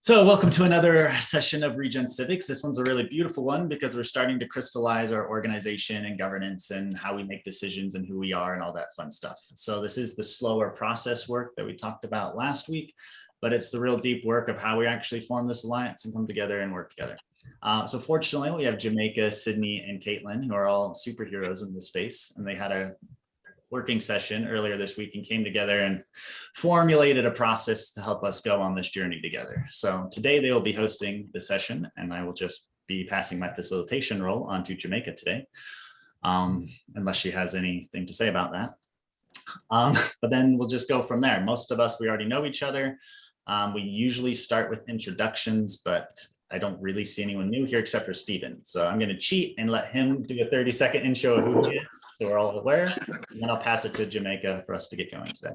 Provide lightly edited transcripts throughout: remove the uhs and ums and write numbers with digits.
So welcome to another session of Regen Civics. This one's a really beautiful one because we're starting to crystallize our organization and governance and how we make decisions and who we are and all that fun stuff. So this is the slower process work that we talked about last week, but it's the real deep work of how we actually form this alliance and come together and work together. So fortunately, we have Jamaica, Sydney, and Caitlin, who are all superheroes in this space, and they had a working session earlier this week and came together and formulated a process to help us go on this journey together. So today they will be hosting the session and I will just be passing my facilitation role onto Jamaica today, unless she has anything to say about that. But then we'll just go from there. Most of us, we already know each other. We usually start with introductions, but I don't really see anyone new here except for Stephen. So I'm going to cheat and let him do a 30-second intro of who he is, so we're all aware. And then I'll pass it to Jamaica for us to get going today.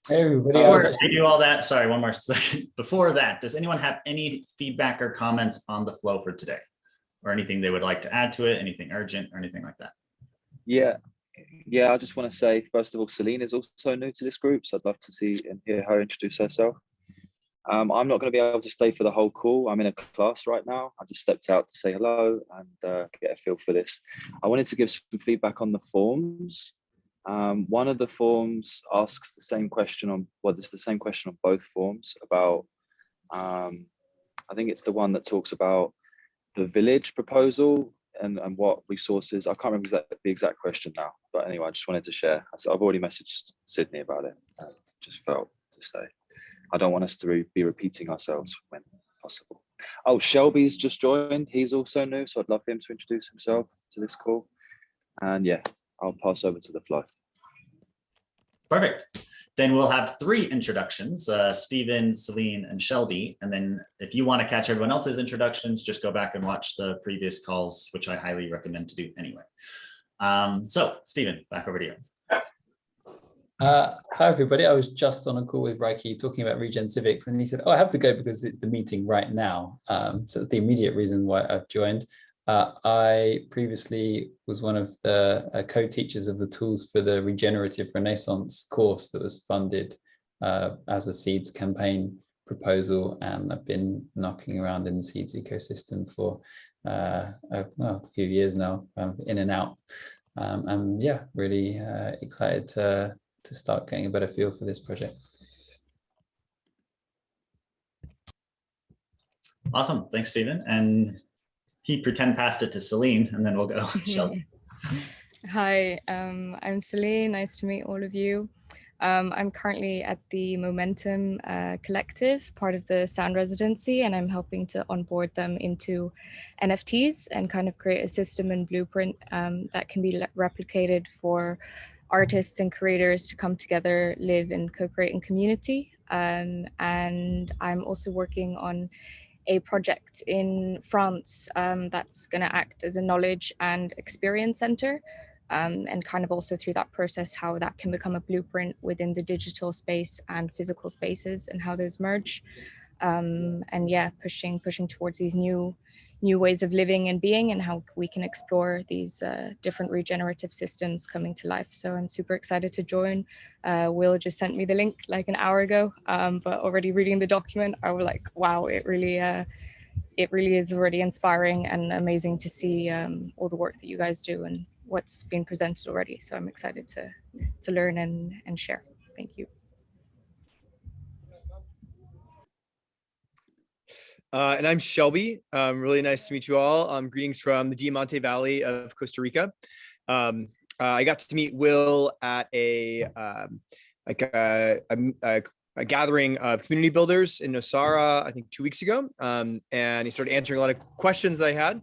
Hey, everybody. Before I do all that, sorry, one more second. Before that, does anyone have any feedback or comments on the flow for today? Or anything they would like to add to it, anything urgent or anything like that? Yeah, I just want to say, first of all, Celine is also new to this group, so I'd love to see and hear her introduce herself. I'm not going to be able to stay for the whole call. I'm in a class right now. I just stepped out to say hello and get a feel for this. I wanted to give some feedback on the forms. One of the forms asks the same question on, well, there's the same question on both forms about, I think it's the one that talks about the village proposal and what resources. I can't remember the exact question now, but anyway, I just wanted to share. I've already messaged Sydney about it. Just felt to say. I don't want us to be repeating ourselves when possible. Oh, Shelby's just joined. He's also new, so I'd love him to introduce himself to this call. And yeah, I'll pass over to the flow. Perfect. Then we'll have 3 introductions, Stephen, Celine, and Shelby. And then if you want to catch everyone else's introductions, just go back and watch the previous calls, which I highly recommend to do anyway. So Stephen, back over to you. Hi, everybody. I was just on a call with Reiki talking about Regen Civics, and he said, oh, I have to go because it's the meeting right now. So that's the immediate reason why I've joined. I previously was one of the co-teachers of the tools for the Regenerative Renaissance course that was funded as a Seeds campaign proposal, and I've been knocking around in the Seeds ecosystem for a few years now, in and out. And yeah, really excited to start getting a better feel for this project. Awesome, thanks, Stephen. And he pretend passed it to Celine, and then we'll go. Shelby. Hi, I'm Celine. Nice to meet all of you. I'm currently at the Momentum Collective, part of the Sound Residency, and I'm helping to onboard them into NFTs and kind of create a system and blueprint that can be replicated for artists and creators to come together, live and co-create in community. And I'm also working on a project in France that's going to act as a knowledge and experience center, and kind of also through that process, how that can become a blueprint within the digital space and physical spaces and how those merge. And yeah, pushing towards these new ways of living and being, and how we can explore these different regenerative systems coming to life. So I'm super excited to join. Will just sent me the link like an hour ago, but already reading the document, I was like, wow, it really is already inspiring and amazing to see all the work that you guys do and what's been presented already. So I'm excited to learn and share. Thank you. And I'm Shelby. Really nice to meet you all. Greetings from the Diamante Valley of Costa Rica. I got to meet Will at a gathering of community builders in Nosara, I think 2 weeks ago. And he started answering a lot of questions that I had.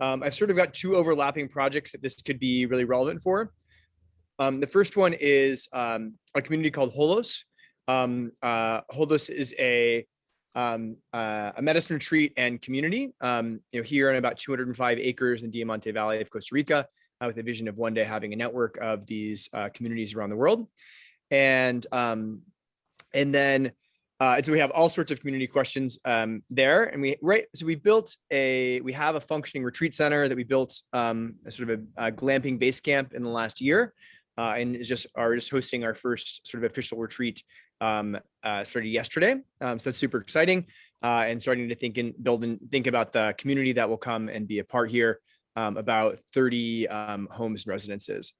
I've sort of got 2 overlapping projects that this could be really relevant for. The first one is a community called Holos. Holos is a medicine retreat and community, here on about 205 acres in Diamante Valley of Costa Rica, with a vision of one day having a network of these communities around the world. And then so we have all sorts of community questions there. And we have a functioning retreat center that we built, a sort of a glamping base camp in the last year, and are just hosting our first sort of official retreat started yesterday. So that's super exciting, and starting to think and build and think about the community that will come and be a part here, about 30 homes and residences.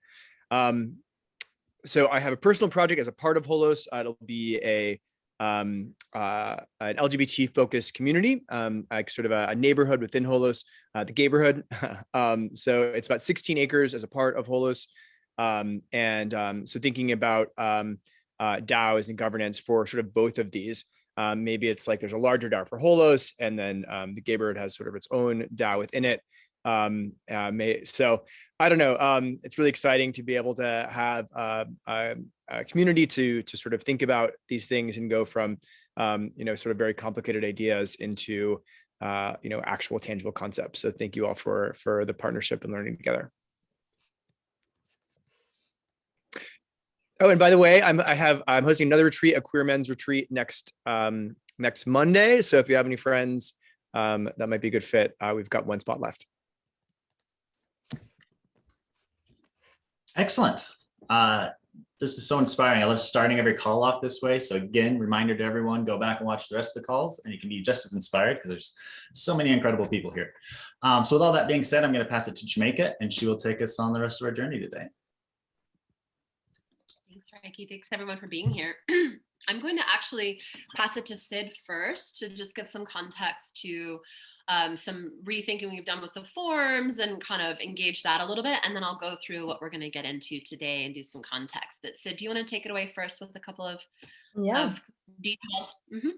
So I have a personal project as a part of Holos. It'll be an LGBT focused community, like sort of a neighborhood within Holos, the Gayborhood. So it's about 16 acres as a part of Holos. So thinking about DAOs and governance for sort of both of these. Maybe it's like there's a larger DAO for Holos, and then the Gayborhood has sort of its own DAO within it. So I don't know. It's really exciting to be able to have a community to sort of think about these things and go from sort of very complicated ideas into actual tangible concepts. So thank you all for the partnership and learning together. Oh, and by the way, I'm hosting another retreat, a queer men's retreat next Monday. So if you have any friends that might be a good fit, we've got one spot left. Excellent. This is so inspiring. I love starting every call off this way. So again, reminder to everyone, go back and watch the rest of the calls and you can be just as inspired because there's so many incredible people here. So with all that being said, I'm going to pass it to Jamaica and she will take us on the rest of our journey today. Thanks, Ricky. Thanks everyone for being here. I'm going to actually pass it to Sid first to just give some context to some rethinking we've done with the forms and kind of engage that a little bit. And then I'll go through what we're going to get into today and do some context. But Sid, do you want to take it away first with a couple of details? Mm-hmm.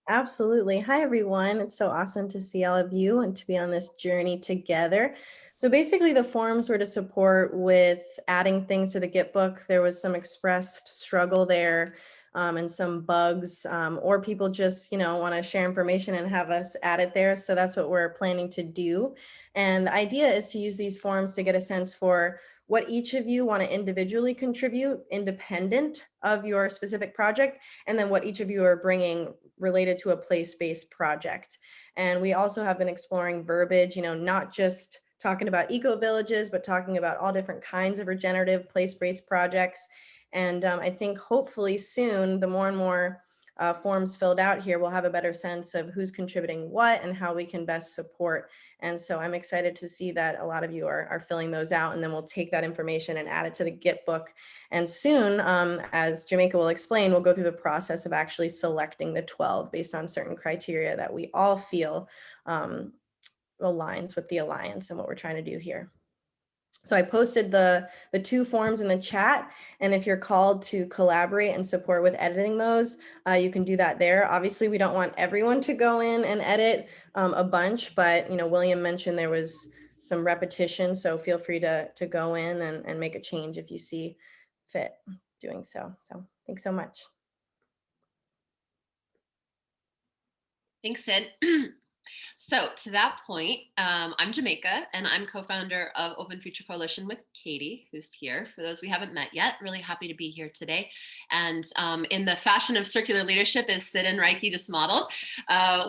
Absolutely. Hi, everyone. It's so awesome to see all of you and to be on this journey together. So basically the forums were to support with adding things to the Git book. There was some expressed struggle there. And some bugs, or people just, want to share information and have us add it there. So that's what we're planning to do. And the idea is to use these forums to get a sense for what each of you want to individually contribute independent of your specific project, and then what each of you are bringing related to a place-based project. And we also have been exploring verbiage, not just talking about eco-villages, but talking about all different kinds of regenerative place-based projects. And I think hopefully soon, the more and more forms filled out here, we'll have a better sense of who's contributing what and how we can best support. And so I'm excited to see that a lot of you are filling those out, and then we'll take that information and add it to the Git book. And soon, as Jamaica will explain, we'll go through the process of actually selecting the 12 based on certain criteria that we all feel aligns with the Alliance and what we're trying to do here. So I posted the two forms in the chat, and if you're called to collaborate and support with editing those, you can do that there. Obviously, we don't want everyone to go in and edit a bunch, but William mentioned there was some repetition, so feel free to go in and make a change if you see fit doing so. So thanks so much. Thanks, Sid. So to that point, I'm Jamaica, and I'm co-founder of Open Future Coalition with Katie, who's here. For those we haven't met yet, really happy to be here today. And in the fashion of circular leadership, as Sid and Reiki just modeled,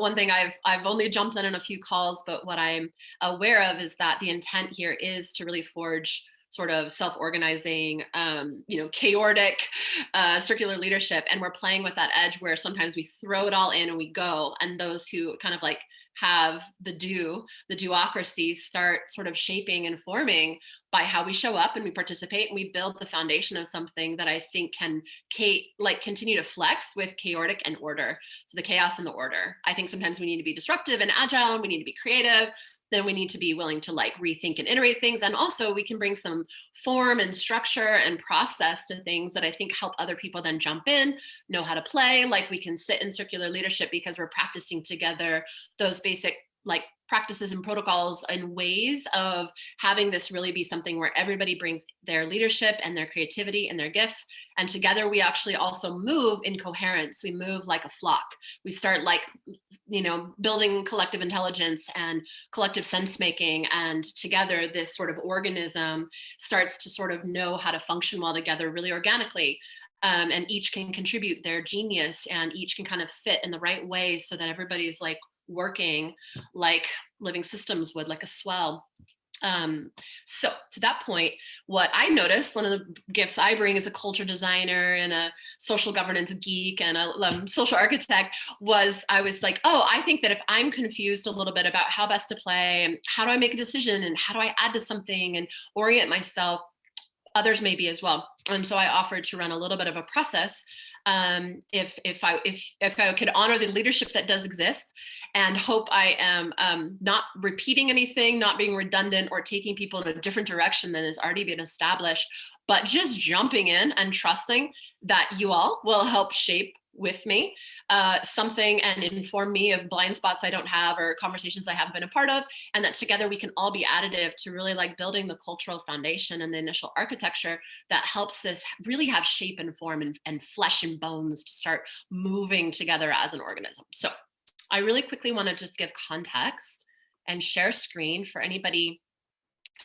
one thing I've only jumped on in a few calls, but what I'm aware of is that the intent here is to really forge sort of self-organizing, chaotic circular leadership. And we're playing with that edge where sometimes we throw it all in and we go, and those who kind of like have the duocracy start sort of shaping and forming by how we show up and we participate, and we build the foundation of something that I think can continue to flex with chaotic and order. So the chaos and the order. I think sometimes we need to be disruptive and agile, and we need to be creative. Then we need to be willing to rethink and iterate things. And also we can bring some form and structure and process to things that I think help other people then jump in, know how to play. Like we can sit in circular leadership because we're practicing together those basic practices and protocols and ways of having this really be something where everybody brings their leadership and their creativity and their gifts. And together we actually also move in coherence. We move like a flock. We start building collective intelligence and collective sense making. And together this sort of organism starts to sort of know how to function well together really organically. And each can contribute their genius, and each can kind of fit in the right way so that everybody's working like living systems would, like a swell. So to that point, what I noticed, one of the gifts I bring as a culture designer and a social governance geek and a social architect was, I was like, oh, I think that if I'm confused a little bit about how best to play and how do I make a decision and how do I add to something and orient myself, others may be as well. And so I offered to run a little bit of a process if I could honor the leadership that does exist and hope I am not repeating anything, not being redundant or taking people in a different direction than has already been established, but just jumping in and trusting that you all will help shape with me something and inform me of blind spots I don't have or conversations I haven't been a part of, and that together we can all be additive to really like building the cultural foundation and the initial architecture that helps this really have shape and form and flesh and bones to start moving together as an organism. So I really quickly want to just give context and share screen for anybody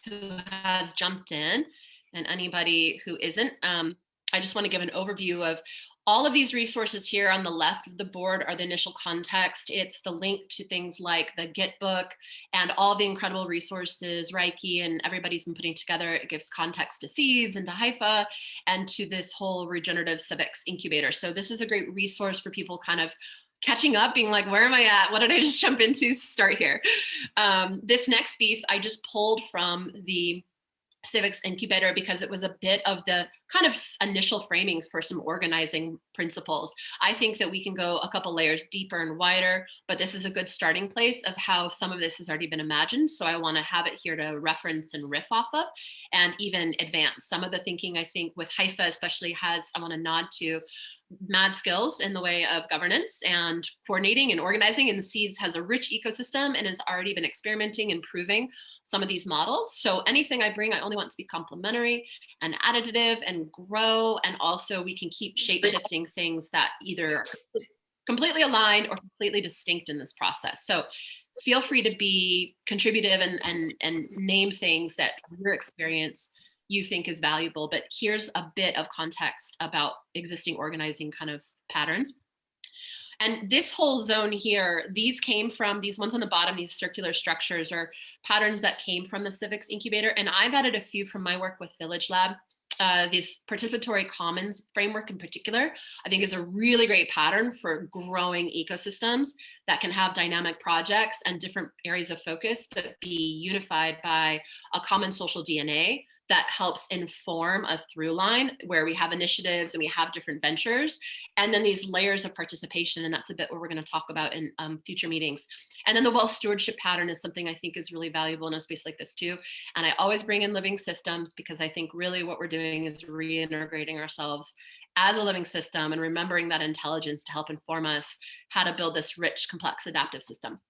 who has jumped in and anybody who isn't. I just want to give an overview of all of these resources here on the left of the board are the initial context. It's the link to things like the Git book and all the incredible resources Reiki and everybody's been putting together. It gives context to Seeds and to Haifa and to this whole Regenerative Civics Incubator. So this is a great resource for people kind of catching up, being like, where am I at? What did I just jump into? Start here. This next piece I just pulled from the Civics Incubator because it was a bit of the kind of initial framings for some organizing principles. I think that we can go a couple layers deeper and wider, but this is a good starting place of how some of this has already been imagined. So I want to have it here to reference and riff off of and even advance. Some of the thinking I think with Haifa especially has, I want to nod to mad skills in the way of governance and coordinating and organizing, and Seeds has a rich ecosystem and has already been experimenting and proving some of these models. So anything I bring, I only want to be complementary and additive and grow, and also we can keep shape-shifting things that either completely aligned or completely distinct in this process. So feel free to be contributive and name things that your experience you think is valuable, but here's a bit of context about existing organizing kind of patterns. And this whole zone here, these came from, these ones on the bottom, these circular structures are patterns that came from the Civics Incubator. And I've added a few from my work with Village Lab. This participatory commons framework in particular, I think is a really great pattern for growing ecosystems that can have dynamic projects and different areas of focus, but be unified by a common social DNA that helps inform a through line where we have initiatives and we have different ventures, and then these layers of participation. And that's a bit where we're going to talk about in future meetings. And then the wealth stewardship pattern is something I think is really valuable in a space like this too. And I always bring in living systems because I think really what we're doing is reintegrating ourselves as a living system and remembering that intelligence to help inform us how to build this rich, complex, adaptive system.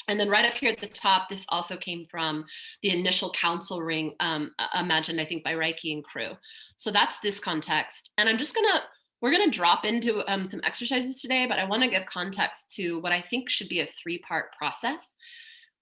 And then right up here at the top, this also came from the initial council ring imagined, I think, by Reiki and crew. So that's this context. And I'm just we're gonna drop into some exercises today, but I wanna give context to what I think should be a 3-part process.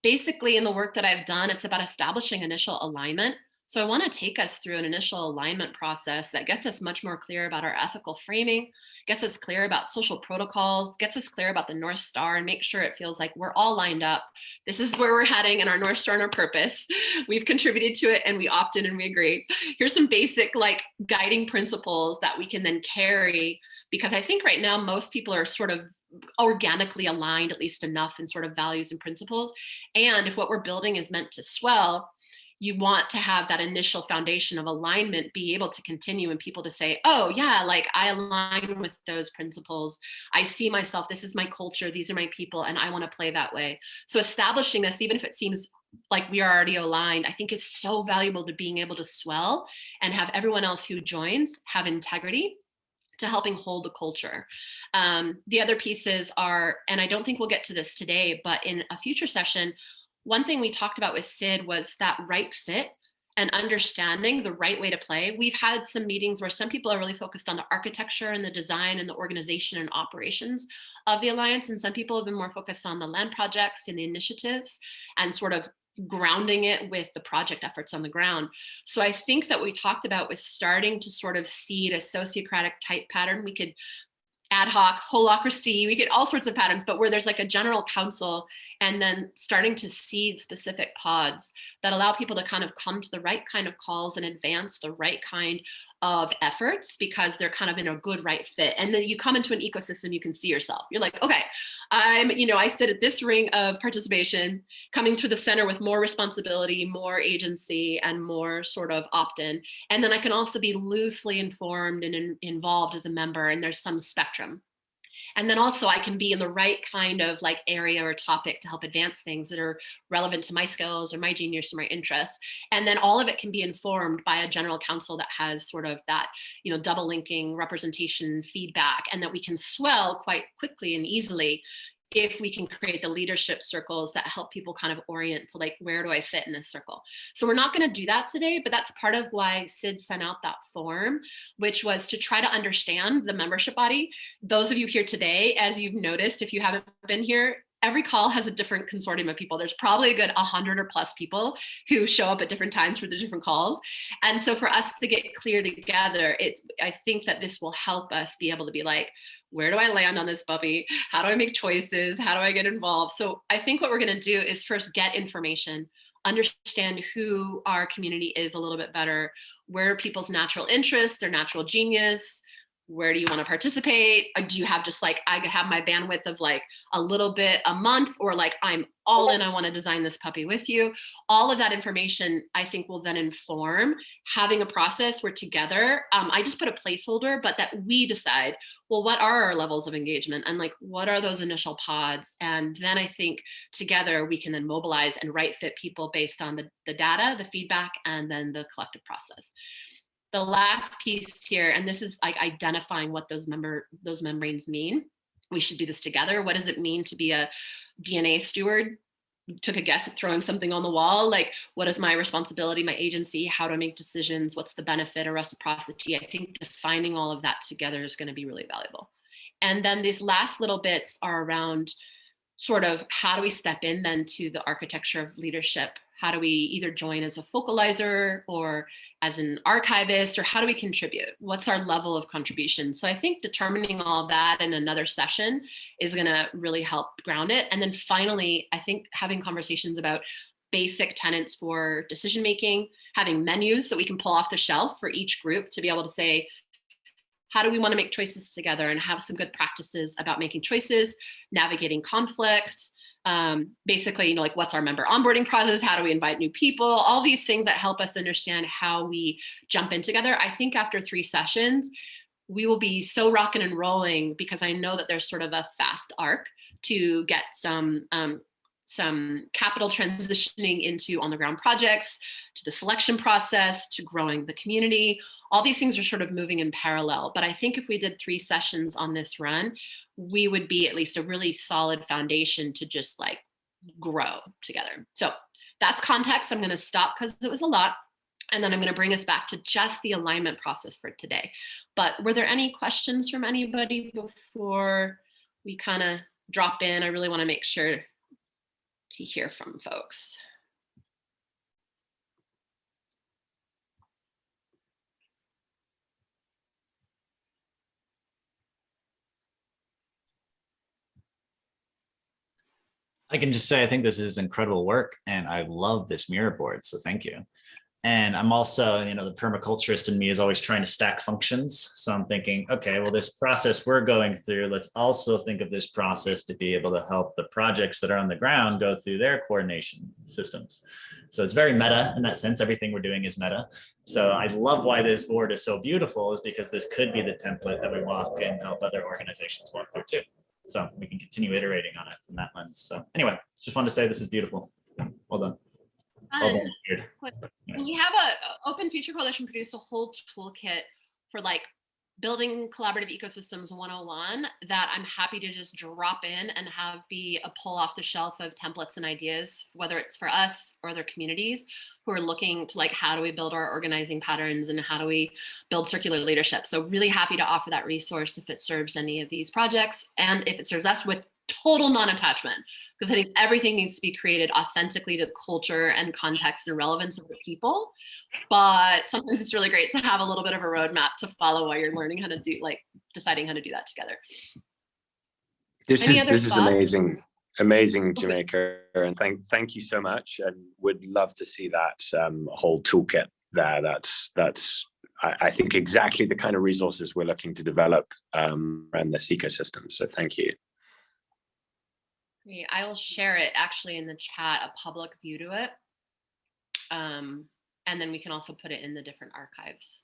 Basically, in the work that I've done, it's about establishing initial alignment. So I want to take us through an initial alignment process that gets us much more clear about our ethical framing, gets us clear about social protocols, gets us clear about the North Star, and make sure it feels like we're all lined up. This is where we're heading and our North Star and our purpose. We've contributed to it and we opt in and we agree. Here's some basic like guiding principles that we can then carry, because I think right now most people are sort of organically aligned, at least enough in sort of values and principles. And if what we're building is meant to swell, you want to have that initial foundation of alignment be able to continue and people to say, oh yeah, like I align with those principles. I see myself, this is my culture, these are my people, and I want to play that way. So establishing this, even if it seems like we are already aligned, I think is so valuable to being able to swell and have everyone else who joins have integrity to helping hold the culture. The other pieces are, and I don't think we'll get to this today, but in a future session, one thing we talked about with Sid was that right fit and understanding the right way to play. We've had some meetings where some people are really focused on the architecture and the design and the organization and operations of the Alliance. And some people have been more focused on the land projects and the initiatives and sort of grounding it with the project efforts on the ground. So I think that what we talked about was starting to sort of seed a sociocratic type pattern. We could ad hoc, holacracy, we get all sorts of patterns, but where there's like a general council and then starting to seed specific pods that allow people to kind of come to the right kind of calls and advance the right kind of efforts because they're kind of in a good right fit. And then you come into an ecosystem, you can see yourself. You're like, okay, I sit at this ring of participation, coming to the center with more responsibility, more agency, and more sort of opt-in. And then I can also be loosely informed and involved as a member, and there's some spectrum. And then also I can be in the right kind of like area or topic to help advance things that are relevant to my skills or my genius or my interests. And then all of it can be informed by a general council that has sort of that, double linking representation feedback, and that we can swell quite quickly and easily if we can create the leadership circles that help people kind of orient to like, where do I fit in this circle? So we're not going to do that today, but that's part of why Sid sent out that form, which was to try to understand the membership body. Those of you here today, as you've noticed, if you haven't been here, every call has a different consortium of people. There's probably a good 100 or plus people who show up at different times for the different calls. And so for us to get clear together, I think that this will help us be able to be like, where do I land on this puppy? How do I make choices? How do I get involved? So I think what we're going to do is first get information, understand who our community is a little bit better, where are people's natural interests, their natural genius, where do you want to participate? Or do you have just like, I have my bandwidth of like a little bit a month, or like I'm all in, I want to design this puppy with you. All of that information, I think, will then inform having a process where together, I just put a placeholder, but that we decide, well, what are our levels of engagement and like, what are those initial pods? And then I think together we can then mobilize and right fit people based on the data, the feedback, and then the collective process. The last piece here, and this is like identifying what those membranes mean. We should do this together. What does it mean to be a DNA steward? Took a guess at throwing something on the wall. Like, what is my responsibility, my agency? How do I make decisions? What's the benefit or reciprocity? I think defining all of that together is going to be really valuable. And then these last little bits are around sort of how do we step in then to the architecture of leadership? How do we either join as a focalizer or as an archivist, or how do we contribute? What's our level of contribution? So I think determining all that in another session is going to really help ground it. And then finally, I think having conversations about basic tenets for decision making, having menus that we can pull off the shelf for each group to be able to say, how do we want to make choices together, and have some good practices about making choices, navigating conflicts, basically, like what's our member onboarding process? How do we invite new people? All these things that help us understand how we jump in together. I think after 3 sessions, we will be so rocking and rolling, because I know that there's sort of a fast arc to get some capital transitioning into on the ground projects, to the selection process, to growing the community. All these things are sort of moving in parallel. But I think if we did 3 sessions on this run, we would be at least a really solid foundation to just like grow together. So that's context. I'm going to stop because it was a lot. And then I'm going to bring us back to just the alignment process for today. But were there any questions from anybody before we kind of drop in? I really want to make sure to hear from folks. I can just say, I think this is incredible work, and I love this Miro board, so thank you. And I'm also, the permaculturist in me is always trying to stack functions. So I'm thinking, okay, well, this process we're going through, let's also think of this process to be able to help the projects that are on the ground go through their coordination systems. So it's very meta in that sense. Everything we're doing is meta. So I love why this board is so beautiful, is because this could be the template that we walk and help other organizations walk through too. So we can continue iterating on it from that lens. So anyway, just wanted to say this is beautiful. Well done. We have a Open Future Coalition produced a whole toolkit for like building collaborative ecosystems 101 that I'm happy to just drop in and have be a pull off the shelf of templates and ideas, whether it's for us or other communities who are looking to like, how do we build our organizing patterns and how do we build circular leadership? So really happy to offer that resource if it serves any of these projects, and if it serves us with total non-attachment, because I think everything needs to be created authentically to the culture and context and relevance of the people. But sometimes it's really great to have a little bit of a roadmap to follow while you're learning how to do, like deciding how to do that together. This is amazing, Okay. Jamaica, and thank you so much, and would love to see that whole toolkit there. That's I think exactly the kind of resources we're looking to develop around this ecosystem. So thank you. Great. I will share it actually in the chat, a public view to it, and then we can also put it in the different archives.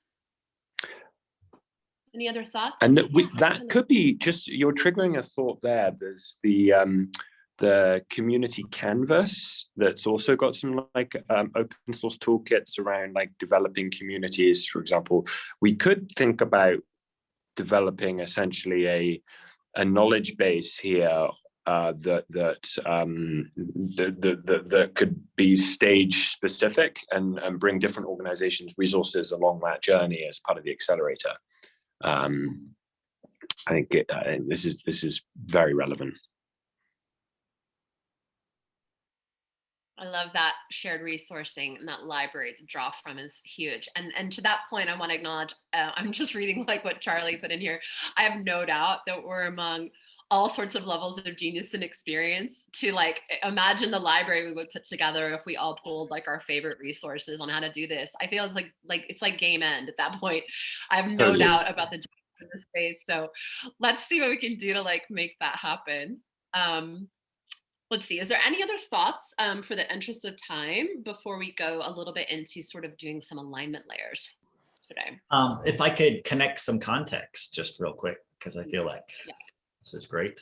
Any other thoughts? And that could be just, you're triggering a thought there. There's the community canvas that's also got some like open source toolkits around like developing communities. For example, we could think about developing essentially a knowledge base here that could be stage specific and bring different organizations resources along that journey as part of the accelerator. I think this is very relevant. I love that shared resourcing, and that library to draw from is huge. And to that point, I want to acknowledge, I'm just reading like what Charlie put in here. I have no doubt that we're among all sorts of levels of genius and experience to like imagine the library we would put together if we all pulled like our favorite resources on how to do this. I feel it's like game end at that point. I have no doubt about the genius in this space. So let's see what we can do to like make that happen. Let's see, is there any other thoughts for the interest of time before we go a little bit into sort of doing some alignment layers today? If I could connect some context just real quick, because I feel like this is great.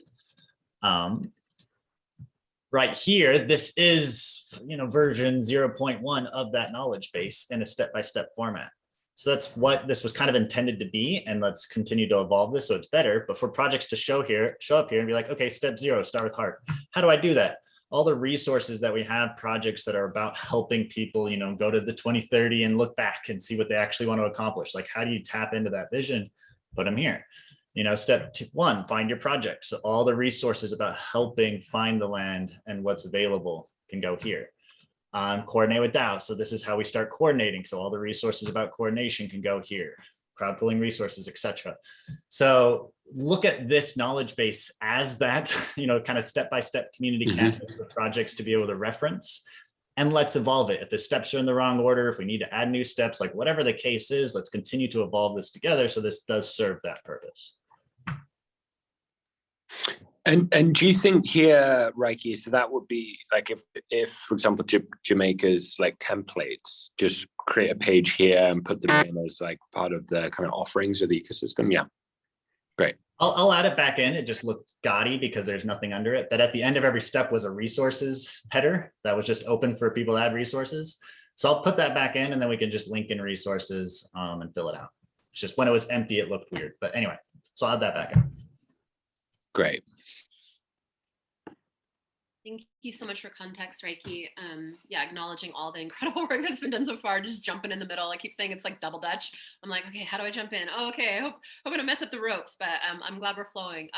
Right here, this is, version 0.1 of that knowledge base in a step-by-step format. So that's what this was kind of intended to be, and let's continue to evolve this so it's better. But for projects to show up here and be like, okay, step 0, start with heart. How do I do that? All the resources that we have, projects that are about helping people, go to the 2030 and look back and see what they actually want to accomplish. Like, how do you tap into that vision? Put them here. Step 1, find your project. So all the resources about helping find the land and what's available can go here. Coordinate with DAO. So this is how we start coordinating. So all the resources about coordination can go here. Crowd pulling resources, etc. So look at this knowledge base as that, kind of step-by-step community canvas for projects to be able to reference. And let's evolve it. If the steps are in the wrong order, if we need to add new steps, like whatever the case is, let's continue to evolve this together so this does serve that purpose. And do you think here, Reiki, so that would be like if for example, Jamaica's like templates, just create a page here and put them in as like part of the kind of offerings of the ecosystem? Yeah, great. I'll add it back in. It just looked gaudy because there's nothing under it. But at the end of every step was a resources header that was just open for people to add resources. So I'll put that back in, and then we can just link in resources and fill it out. It's just when it was empty, it looked weird. But anyway, so I'll add that back in. Great. Thank you so much for context, Reiki. Acknowledging all the incredible work that's been done so far, just jumping in the middle. I keep saying it's like double Dutch. I'm like, okay, how do I jump in? Oh, okay, I hope I don't mess up the ropes, but I'm glad we're flowing.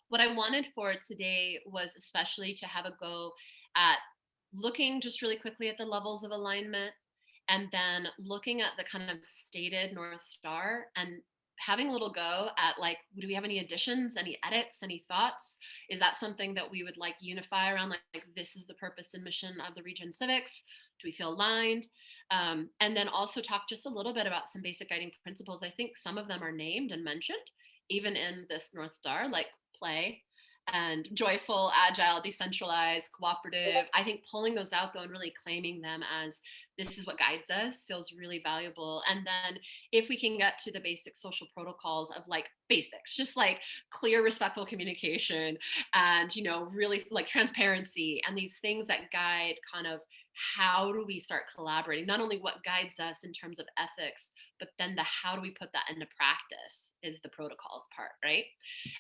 What I wanted for today was especially to have a go at looking just really quickly at the levels of alignment, and then looking at the kind of stated North Star and having a little go at like, do we have any additions, any edits, any thoughts? Is that something that we would like unify around? Like this is the purpose and mission of the Regen Civics. Do we feel aligned? And then also talk just a little bit about some basic guiding principles. I think some of them are named and mentioned, even in this North Star, like play and joyful, agile, decentralized, cooperative. I think pulling those out though and really claiming them as this is what guides us feels really valuable. And then if we can get to the basic social protocols of like basics, just like clear, respectful communication and, really like transparency and these things that guide kind of how do we start collaborating, not only what guides us in terms of ethics, but then the how do we put that into practice is the protocols part, right?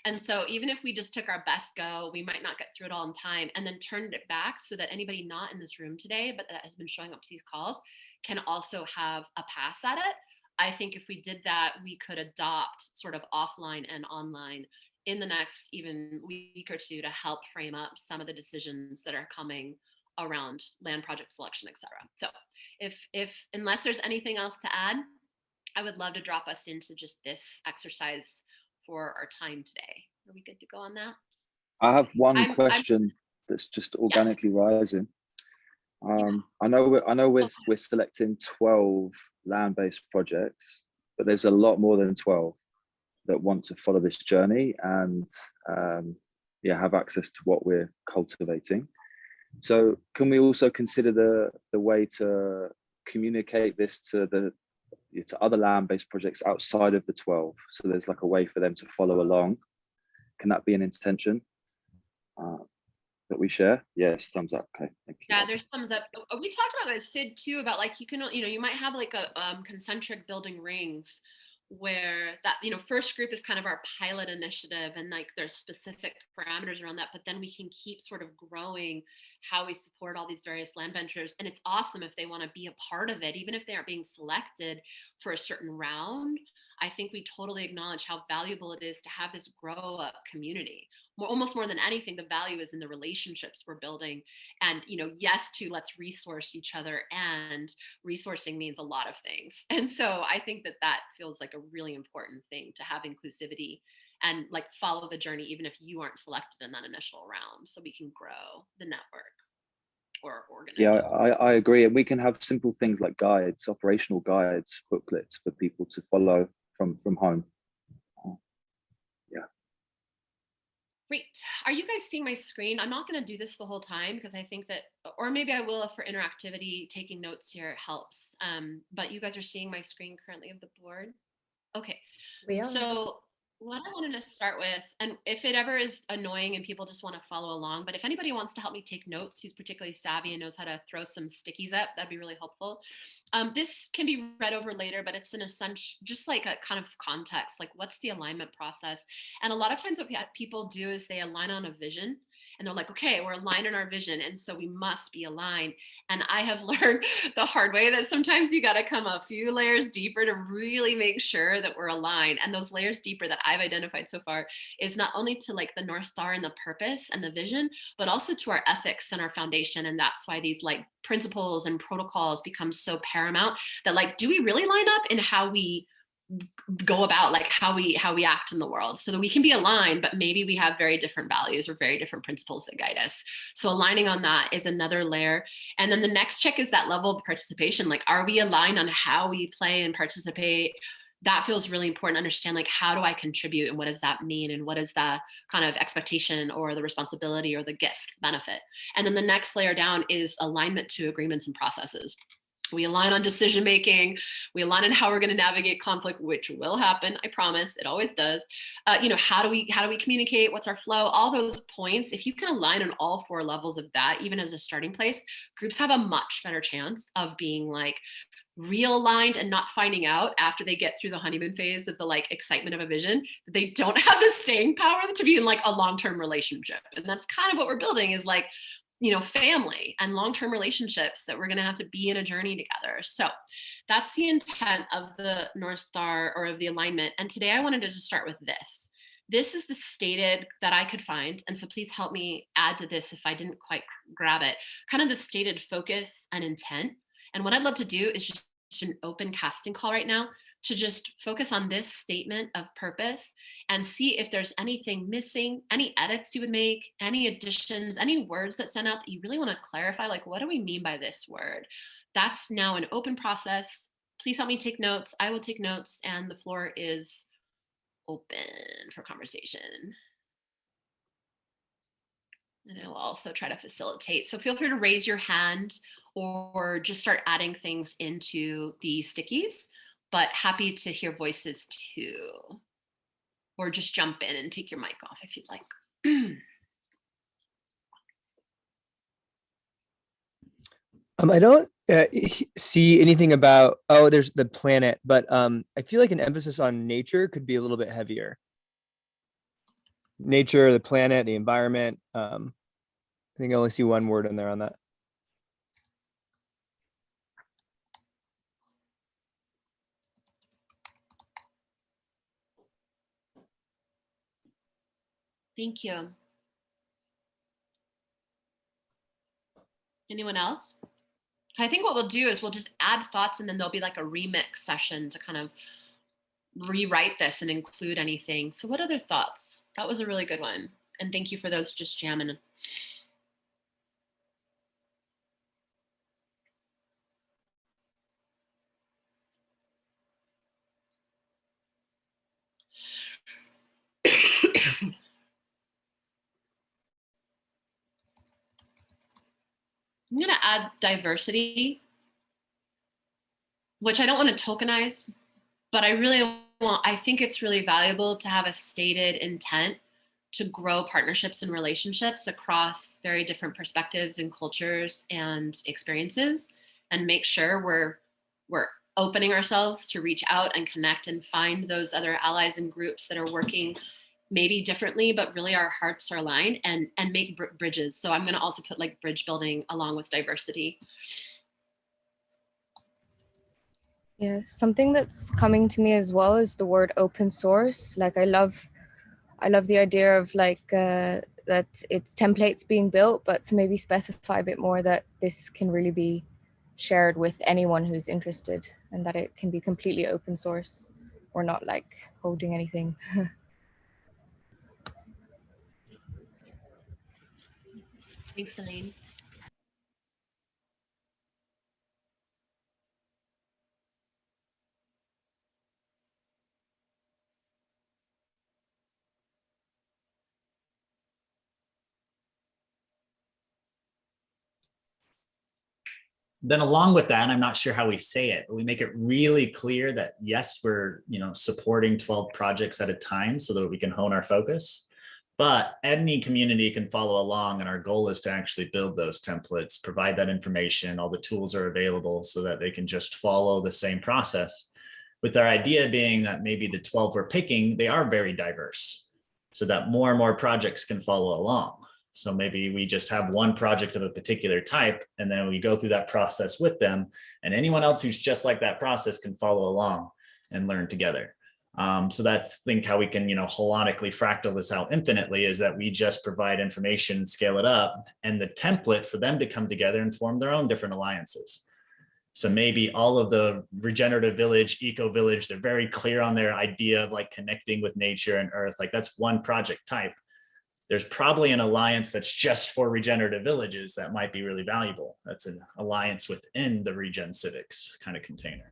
And so even if we just took our best go, we might not get through it all in time, and then turned it back so that anybody not in this room today, but that has been showing up to these calls, can also have a pass at it. I think if we did that, we could adopt sort of offline and online in the next even week or two to help frame up some of the decisions that are coming around land project selection, et cetera. So if unless there's anything else to add, I would love to drop us into just this exercise for our time today. Are we good to go on that? I have one question that's just organically rising. I know we're selecting 12 land-based projects, but there's a lot more than 12 that want to follow this journey and have access to what we're cultivating. So can we also consider the way to communicate this to other land-based projects outside of the 12? So there's like a way for them to follow along. Can that be an intention that we share? Yes, thumbs up. Okay, thank you. Yeah, there's thumbs up. We talked about this, Sid, too, about like you might have like a concentric building rings where that first group is kind of our pilot initiative, and like there's specific parameters around that, but then we can keep sort of growing how we support all these various land ventures. And it's awesome if they want to be a part of it, even if they aren't being selected for a certain round. I think we totally acknowledge how valuable it is to have this grow up community. Almost more than anything, the value is in the relationships we're building. And, yes, let's resource each other, and resourcing means a lot of things. And so I think that feels like a really important thing, to have inclusivity and like follow the journey, even if you aren't selected in that initial round, so we can grow the network or organism. Yeah, I agree. And we can have simple things like guides, operational guides, booklets for people to follow from home. Great. Are you guys seeing my screen? I'm not going to do this the whole time because I think that, or maybe I will if for interactivity, taking notes here helps. But you guys are seeing my screen currently of the board? Okay. We are. So what I wanted to start with, and if it ever is annoying and people just want to follow along, but if anybody wants to help me take notes, who's particularly savvy and knows how to throw some stickies up, that'd be really helpful. This can be read over later, but it's an essential, just like a kind of context, like what's the alignment process? And a lot of times what people do is they align on a vision, and they're like, okay, we're aligned in our vision, and so we must be aligned. And I have learned the hard way that sometimes you got to come a few layers deeper to really make sure that we're aligned. And those layers deeper that I've identified so far is not only to like the North Star and the purpose and the vision, but also to our ethics and our foundation. And that's why these like principles and protocols become so paramount, that like, do we really line up in how we go about, like how we act in the world, so that we can be aligned, but maybe we have very different values or very different principles that guide us. So aligning on that is another layer. And then the next check is that level of participation. Like, are we aligned on how we play and participate? That feels really important to understand, like, how do I contribute, and what does that mean, and what is that kind of expectation or the responsibility or the gift benefit? And then the next layer down is alignment to agreements and processes. We align on decision making. We align on how we're going to navigate conflict, which will happen. I promise, it always does. How do we communicate? What's our flow? All those points. If you can align on all 4 levels of that, even as a starting place, groups have a much better chance of being like realigned and not finding out after they get through the honeymoon phase of the like excitement of a vision that they don't have the staying power to be in like a long-term relationship. And that's kind of what we're building, is like, family and long-term relationships that we're going to have to be in a journey together. So that's the intent of the North Star, or of the alignment. And today I wanted to just start with this. This is the stated that I could find. And so please help me add to this if I didn't quite grab it, kind of the stated focus and intent. And what I'd love to do is just an open casting call right now to just focus on this statement of purpose and see if there's anything missing, any edits you would make, any additions, any words that stand out that you really want to clarify, like, what do we mean by this word? That's now an open process. Please help me take notes. I will take notes, and the floor is open for conversation. And I will also try to facilitate. So feel free to raise your hand or just start adding things into the stickies, but happy to hear voices too. Or just jump in and take your mic off if you'd like. I don't see anything about, there's the planet, but I feel like an emphasis on nature could be a little bit heavier. Nature, the planet, the environment. I think I only see one word in there on that. Thank you. Anyone else? I think what we'll do is we'll just add thoughts, and then there'll be like a remix session to kind of rewrite this and include anything. So what other thoughts? That was a really good one. And thank you for those just jamming. I'm going to add diversity, which I don't want to tokenize, but I think it's really valuable to have a stated intent to grow partnerships and relationships across very different perspectives and cultures and experiences, and make sure we're opening ourselves to reach out and connect and find those other allies and groups that are working maybe differently, but really our hearts are aligned, and make bridges. So I'm going to also put like bridge building along with diversity. Yeah, something that's coming to me as well is the word open source. Like I love the idea of like that it's templates being built, but to maybe specify a bit more that this can really be shared with anyone who's interested, and that it can be completely open source. We're not like holding anything. Thanks, Elaine. Then along with that, I'm not sure how we say it, but we make it really clear that yes, we're supporting 12 projects at a time so that we can hone our focus, but any community can follow along, and our goal is to actually build those templates, provide that information, all the tools are available so that they can just follow the same process, with our idea being that maybe the 12 we're picking, they are very diverse, so that more and more projects can follow along. So maybe we just have one project of a particular type, and then we go through that process with them, and anyone else who's just like that process can follow along and learn together. So that's how we can, holonically fractal this out infinitely, is that we just provide information, scale it up, and the template for them to come together and form their own different alliances. So maybe all of the regenerative village, eco village, they're very clear on their idea of like connecting with nature and earth. Like that's one project type. There's probably an alliance that's just for regenerative villages that might be really valuable. That's an alliance within the Regen Civics kind of container.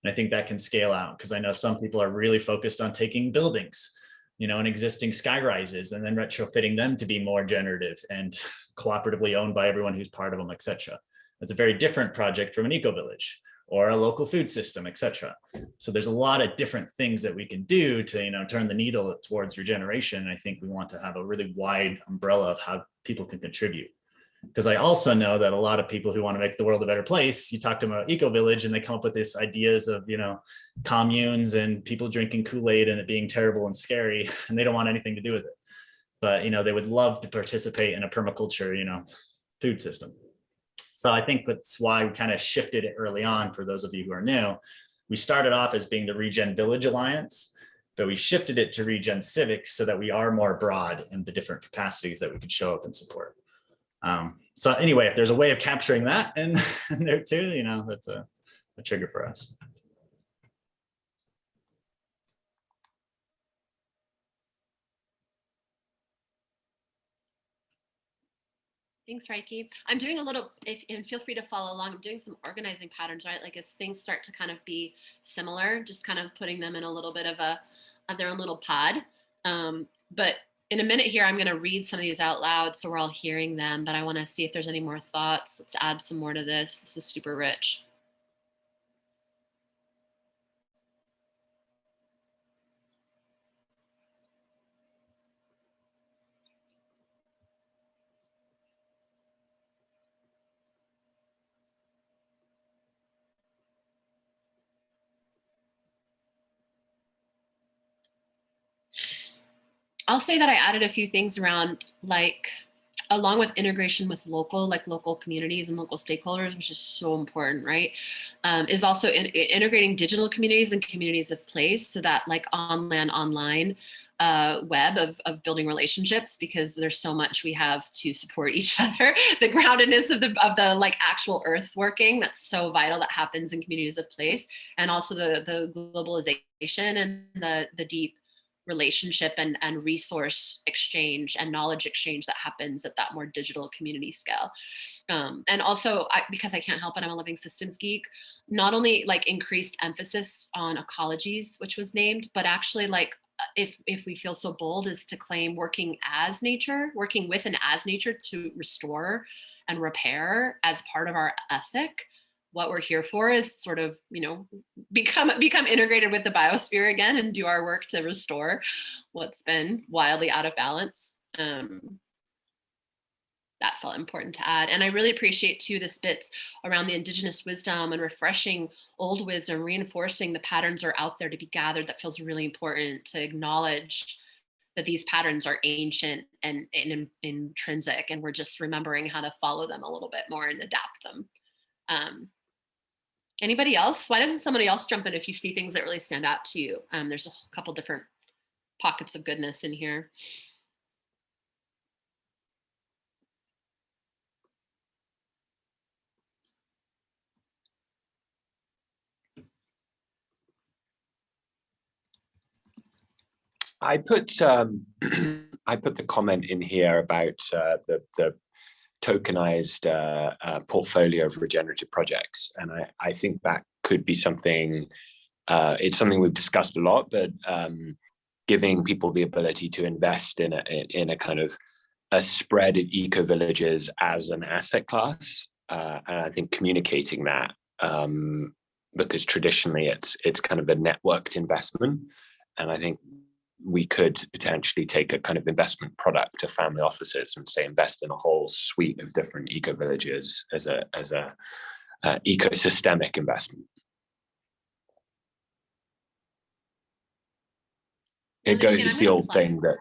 And I think that can scale out, because I know some people are really focused on taking buildings, and existing sky rises, and then retrofitting them to be more generative and cooperatively owned by everyone who's part of them, et cetera. That's a very different project from an eco village or a local food system, et cetera. So there's a lot of different things that we can do to, turn the needle towards regeneration. And I think we want to have a really wide umbrella of how people can contribute. Because I also know that a lot of people who want to make the world a better place, you talk to them about eco-village and they come up with these ideas of, communes and people drinking Kool-Aid and it being terrible and scary, and they don't want anything to do with it. But, they would love to participate in a permaculture, food system. So I think that's why we kind of shifted it early on. For those of you who are new, we started off as being the Regen Village Alliance, but we shifted it to Regen Civics so that we are more broad in the different capacities that we could show up and support. So anyway, if there's a way of capturing that in there too, that's a trigger for us. Thanks, Reiki. I'm doing a little, and feel free to follow along. I'm doing some organizing patterns, right? Like as things start to kind of be similar, just kind of putting them in a little bit of their own little pod. But in a minute here, I'm going to read some of these out loud so we're all hearing them, but I want to see if there's any more thoughts. Let's add some more to this. This is super rich. I'll say that I added a few things around, like, along with integration with local communities and local stakeholders, which is so important, right? Is also integrating digital communities and communities of place, so that like on land, online, web of building relationships, because there's so much we have to support each other. The groundedness of the like actual earth working, that's so vital, that happens in communities of place, and also the globalization and the deep relationship and resource exchange and knowledge exchange that happens at that more digital community scale. And also, because I can't help it, I'm a living systems geek, not only like increased emphasis on ecologies, which was named, but actually like, if we feel so bold as to claim working with and as nature to restore and repair as part of our ethic. What we're here for is sort of, you know, become integrated with the biosphere again and do our work to restore what's been wildly out of balance. That felt important to add. And I really appreciate too this bits around the indigenous wisdom and refreshing old wisdom, reinforcing the patterns are out there to be gathered. That feels really important, to acknowledge that these patterns are ancient and intrinsic, and we're just remembering how to follow them a little bit more and adapt them. Anybody else? Why doesn't somebody else jump in if you see things that really stand out to you? There's a couple different pockets of goodness in here. I put the comment in here about the tokenized portfolio of regenerative projects, and I think that could be something. It's something we've discussed a lot, but giving people the ability to invest in a kind of a spread of eco-villages as an asset class, and I think communicating that, because traditionally it's kind of a networked investment, and I think we could potentially take a kind of investment product to family offices and say invest in a whole suite of different eco-villages as a ecosystemic investment. It's the old thing that,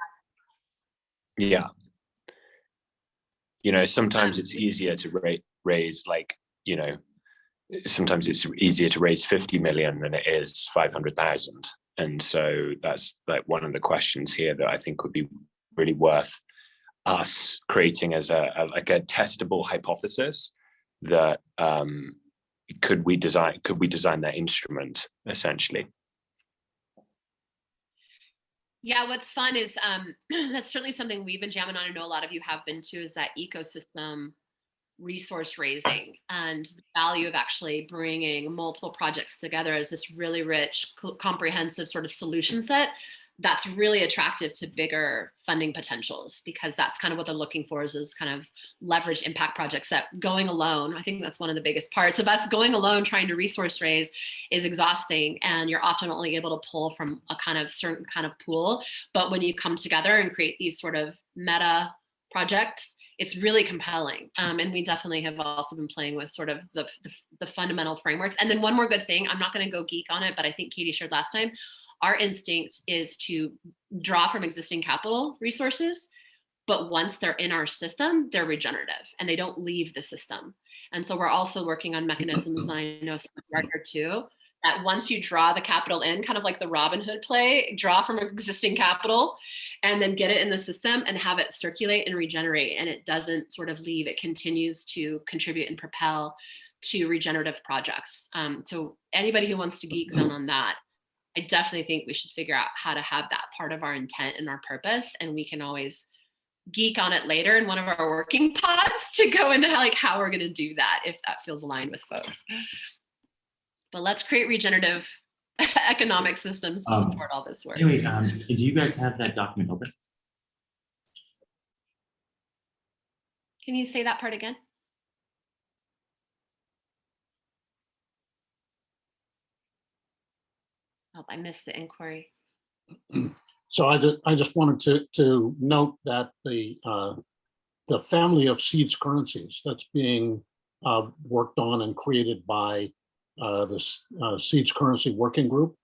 yeah, you know, sometimes it's easier to raise, like, you know, sometimes it's easier to raise 50 million than it is 500,000. And so that's like one of the questions here that I think would be really worth us creating as a testable hypothesis, that could we design that instrument essentially. Yeah, what's fun is that's certainly something we've been jamming on. I know a lot of you have been too, is that ecosystem resource raising and the value of actually bringing multiple projects together as this really rich, comprehensive sort of solution set that's really attractive to bigger funding potentials, because that's kind of what they're looking for, is kind of leverage impact projects that going alone, I think that's one of the biggest parts of us going alone trying to resource raise is exhausting, and you're often only able to pull from a kind of certain kind of pool. But when you come together and create these sort of meta projects, it's really compelling. And we definitely have also been playing with sort of the fundamental frameworks. And then one more good thing, I'm not going to go geek on it, but I think Katie shared last time, our instinct is to draw from existing capital resources, but once they're in our system, they're regenerative and they don't leave the system. And so we're also working on mechanisms, and I know some record too, that once you draw the capital in, kind of like the Robin Hood play, draw from existing capital and then get it in the system and have it circulate and regenerate. And it doesn't sort of leave, it continues to contribute and propel to regenerative projects. So anybody who wants to geek zone on that, I definitely think we should figure out how to have that part of our intent and our purpose. And we can always geek on it later in one of our working pods to go into like how we're going to do that, if that feels aligned with folks. But let's create regenerative economic systems to support all this work. Anyway, do you guys have that document open? Can you say that part again? Oh, I missed the inquiry. So I just wanted to note that the family of seeds currencies that's being worked on and created by this seeds currency working group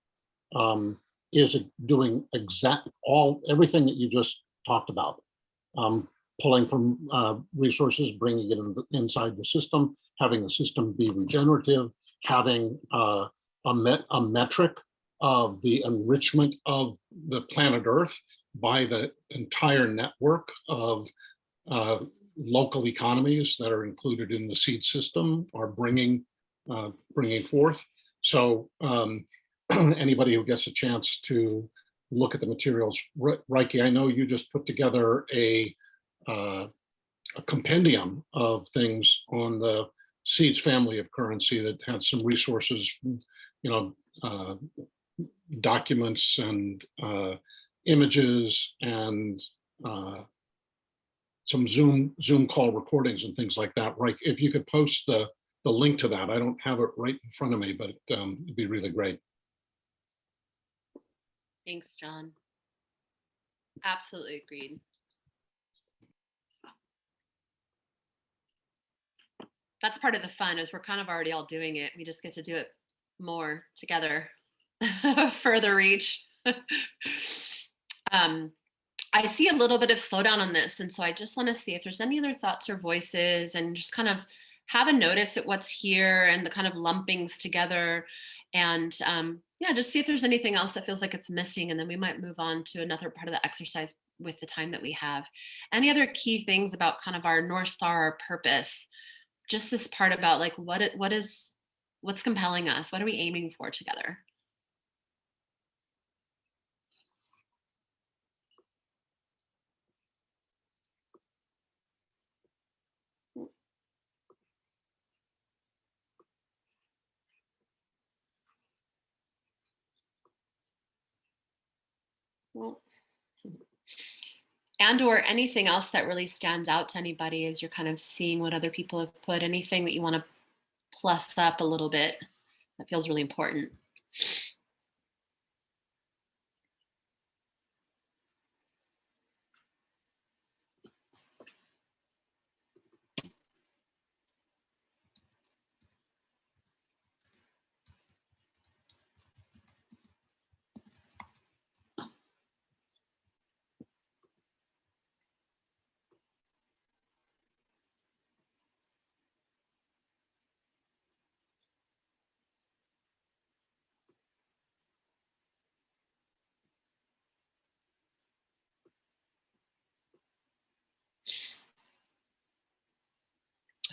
is doing everything that you just talked about, pulling from resources, bringing it inside the system, having the system be regenerative, having a metric of the enrichment of the planet Earth by the entire network of local economies that are included in the seed system are bringing forth. So anybody who gets a chance to look at the materials, Reiki, I know you just put together a compendium of things on the seeds family of currency that had some resources, documents and images and some Zoom call recordings and things like that. Right? If you could post the link to that, I don't have it right in front of me, but it'd be really great. Thanks, John. Absolutely agreed. That's part of the fun, is we're kind of already all doing it. We just get to do it more together. Further reach. I see a little bit of slowdown on this, and so I just want to see if there's any other thoughts or voices, and just kind of have a notice at what's here and the kind of lumpings together, and yeah, just see if there's anything else that feels like it's missing, and then we might move on to another part of the exercise with the time that we have. Any other key things about kind of our North Star, our purpose, just this part about like what's compelling us, what are we aiming for together? Well, and or anything else that really stands out to anybody as you're kind of seeing what other people have put, anything that you want to plus up a little bit that feels really important.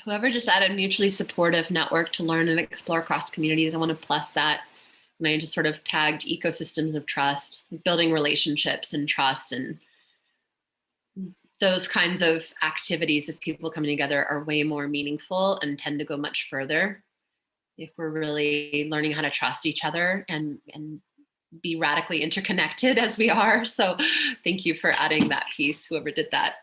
Whoever just added mutually supportive network to learn and explore across communities, I want to plus that. And I just sort of tagged ecosystems of trust, building relationships and trust, and those kinds of activities of people coming together are way more meaningful and tend to go much further if we're really learning how to trust each other and be radically interconnected as we are. So thank you for adding that piece, whoever did that.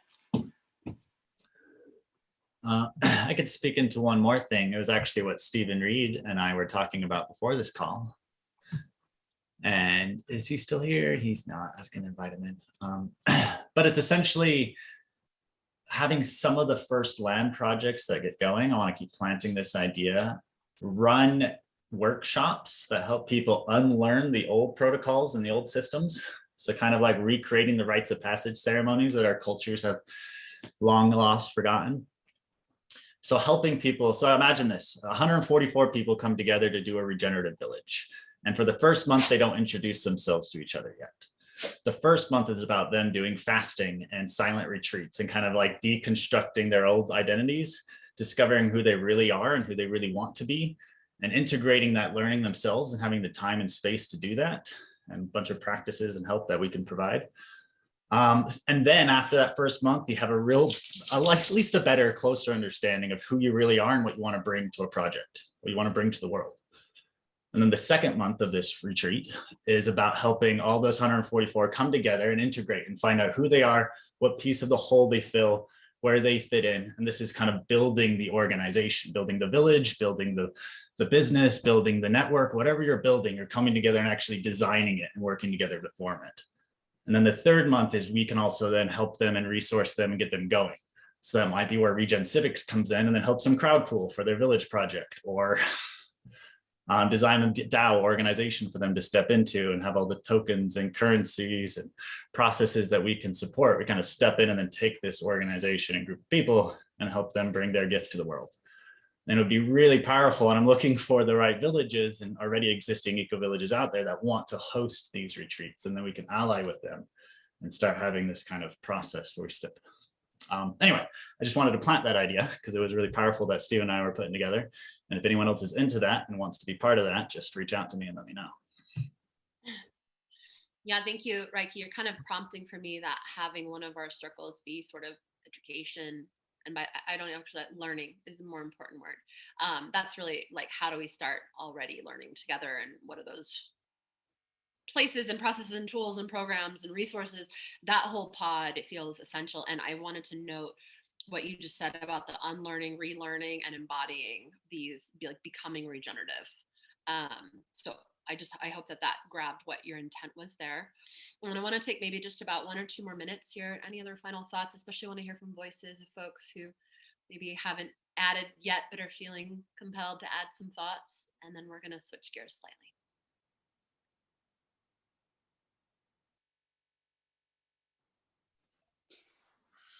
I could speak into one more thing. It was actually what Stephen Reed and I were talking about before this call. And is he still here? He's not. I was going to invite him in. But it's essentially having some of the first land projects that get going. I want to keep planting this idea. Run workshops that help people unlearn the old protocols and the old systems. So kind of like recreating the rites of passage ceremonies that our cultures have long lost, forgotten. So helping people, so imagine this, 144 people come together to do a regenerative village. And for the first month, they don't introduce themselves to each other yet. The first month is about them doing fasting and silent retreats and kind of like deconstructing their old identities, discovering who they really are and who they really want to be, and integrating that learning themselves and having the time and space to do that, and a bunch of practices and help that we can provide. And then after that first month, you have at least a better, closer understanding of who you really are and what you want to bring to a project, what you want to bring to the world. And then the second month of this retreat is about helping all those 144 come together and integrate and find out who they are, what piece of the whole they fill, where they fit in. And this is kind of building the organization, building the village, building the business, building the network, whatever you're building, you're coming together and actually designing it and working together to form it. And then the third month is we can also then help them and resource them and get them going. So that might be where Regen Civics comes in and then helps them crowd pool for their village project, or design a DAO organization for them to step into and have all the tokens and currencies and processes that we can support. We kind of step in and then take this organization and group of people and help them bring their gift to the world. And it would be really powerful. And I'm looking for the right villages and already existing eco-villages out there that want to host these retreats. And then we can ally with them and start having this kind of process where we step. Anyway, I just wanted to plant that idea because it was really powerful that Steve and I were putting together. And if anyone else is into that and wants to be part of that, just reach out to me and let me know. Yeah, thank you, Reiki. You're kind of prompting for me that having one of our circles be sort of education, and by I don't actually, learning is a more important word. That's really like, how do we start already learning together, and what are those places and processes and tools and programs and resources? That whole pod, it feels essential. And I wanted to note what you just said about the unlearning, relearning, and embodying these, like becoming regenerative. So I hope that grabbed what your intent was there. And I want to take maybe just about 1 or 2 more minutes here. Any other final thoughts? Especially want to hear from voices of folks who maybe haven't added yet, but are feeling compelled to add some thoughts. And then we're going to switch gears slightly.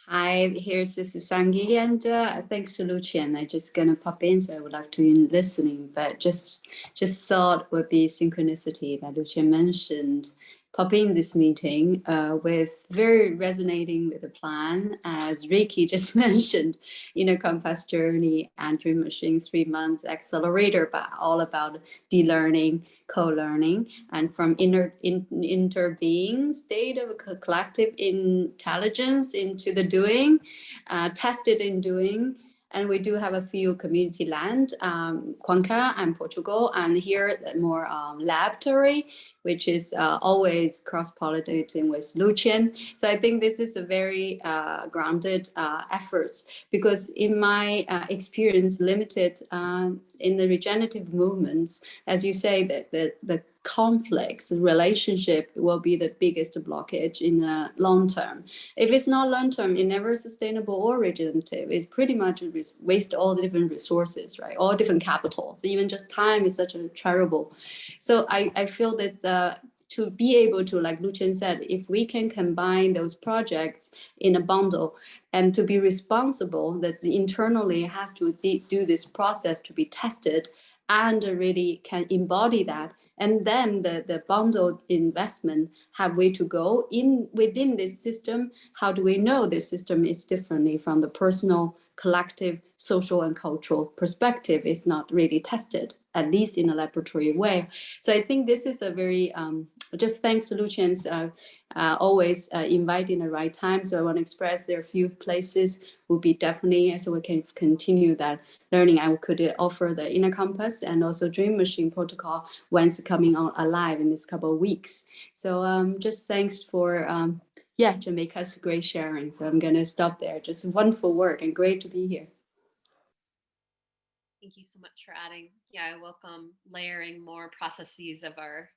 Hi, this is Sangi, and thanks to Lucian. I'm just gonna pop in, so I would like to be listening, but just thought would be synchronicity that Lucian mentioned. Pop in this meeting with very resonating with the plan, as Ricky just mentioned, Compass Journey and Dream Machine 3 months accelerator, but all about de-learning, co-learning, and from interbeing state of a collective intelligence into the doing, tested in doing. And we do have a few community land, Cuenca and Portugal, and here more laboratory, which is always cross-pollinating with Lucian. So I think this is a very grounded efforts, because in my experience, limited in the regenerative movements, as you say, that the conflicts, the relationship will be the biggest blockage in the long term. If it's not long term, it's never sustainable or regenerative. It's pretty much waste all the different resources, right? All different capitals. Even just time is such a terrible. So I feel that to be able to, like Lucian said, if we can combine those projects in a bundle and to be responsible, that internally has to do this process to be tested and really can embody that. And then the bundled investment have way to go within this system. How do we know this system is differently from the personal, collective, social, and cultural perspective? Is not really tested, at least in a laboratory way. So I think this is a very, just thanks to Lucian's always inviting the right time. So I want to express there are a few places will be definitely, so we can continue that learning. I could offer the Inner Compass and also Dream Machine protocol once coming on alive in this couple of weeks. So just thanks for, Jamaica's great sharing. So I'm going to stop there. Just wonderful work and great to be here. Thank you so much for adding. Yeah, I welcome layering more processes of our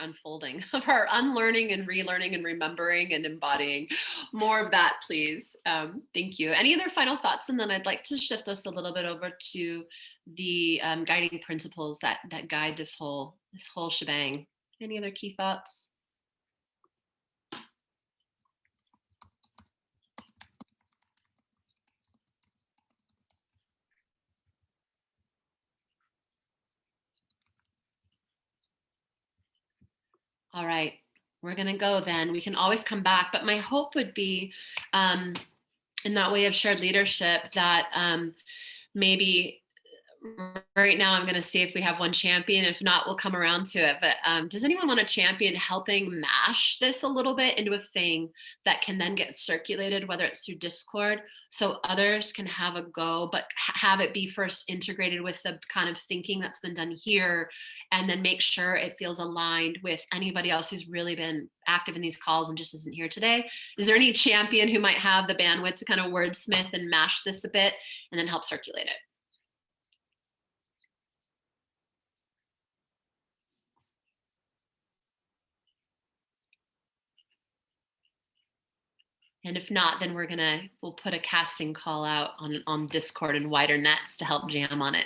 unfolding, of our unlearning and relearning and remembering and embodying. More of that, please. Thank you. Any other final thoughts? And then I'd like to shift us a little bit over to the guiding principles that guide this whole shebang. Any other key thoughts? All right, we're gonna go then. We can always come back, but my hope would be in that way of shared leadership that maybe right now I'm gonna see if we have one champion. If not, we'll come around to it. But does anyone want to champion helping mash this a little bit into a thing that can then get circulated, whether it's through Discord, so others can have a go, but have it be first integrated with the kind of thinking that's been done here, and then make sure it feels aligned with anybody else who's really been active in these calls and just isn't here today? Is there any champion who might have the bandwidth to kind of wordsmith and mash this a bit and then help circulate it? And if not, then we'll put a casting call out on Discord and wider nets to help jam on it.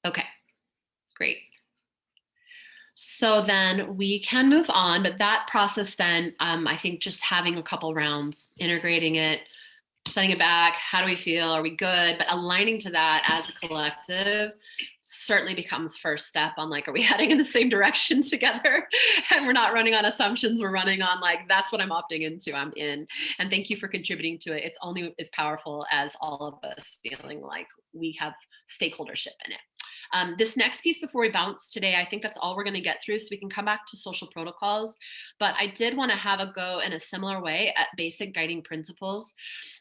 Okay, great. So then we can move on, but that process then, I think just having a couple rounds, integrating it, sending it back, how do we feel, are we good, but aligning to that as a collective. certainly becomes first step on like, are we heading in the same direction together? And we're not running on assumptions, we're running on like, that's what I'm opting into, I'm in. And thank you for contributing to it. It's only as powerful as all of us feeling like we have stakeholdership in it. This next piece before we bounce today, I think that's all we're going to get through, so we can come back to social protocols. But I did want to have a go in a similar way at basic guiding principles.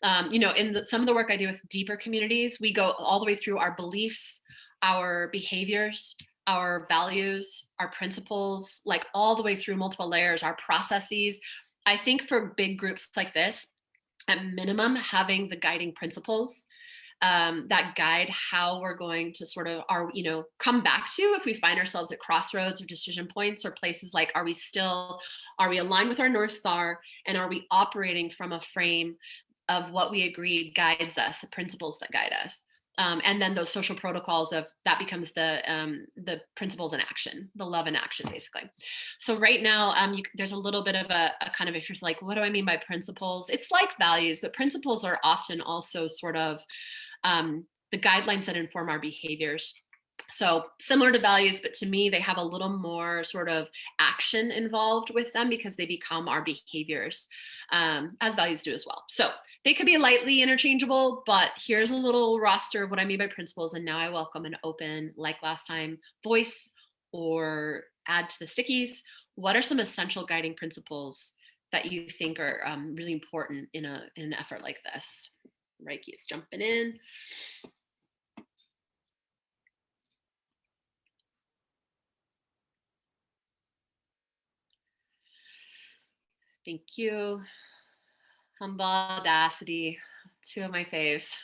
In some of the work I do with deeper communities, we go all the way through our beliefs, our behaviors, our values, our principles, like all the way through multiple layers, our processes. I think for big groups like this, at minimum, having the guiding principles that guide how we're going to sort of come back to if we find ourselves at crossroads or decision points or places like, are we aligned with our North Star, and are we operating from a frame of what we agreed guides us, the principles that guide us. And then those social protocols that becomes the principles in action, the love in action, basically. So right now, there's a little bit of a kind of, if you're like, what do I mean by principles? It's like values, but principles are often also sort of the guidelines that inform our behaviors. So similar to values, but to me, they have a little more sort of action involved with them because they become our behaviors, as values do as well. So they could be lightly interchangeable, but here's a little roster of what I mean by principles. And now I welcome an open, like last time, voice or add to the stickies. What are some essential guiding principles that you think are really important in an effort like this? Reiki is jumping in. Thank you. Humble, audacity, two of my faves.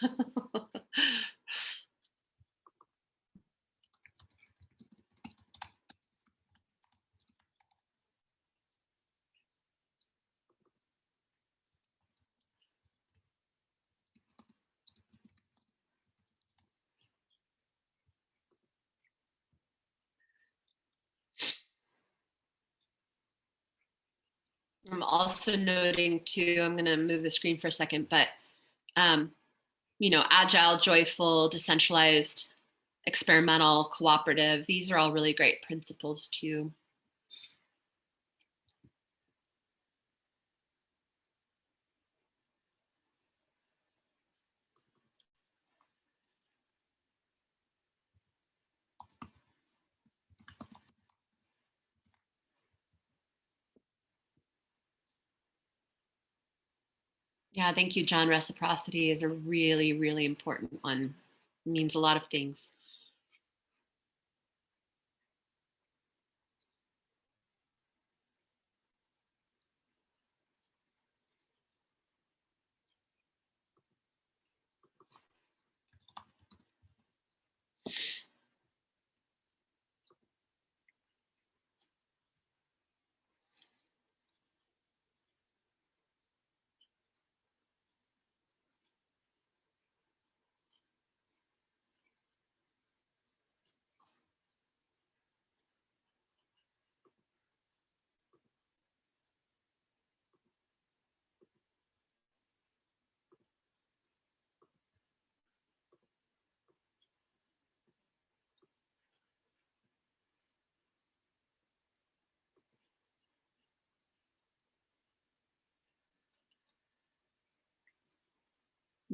I'm also noting too, I'm going to move the screen for a second, but, agile, joyful, decentralized, experimental, cooperative, these are all really great principles too. Yeah, thank you, John. Reciprocity is a really, really important one. It means a lot of things.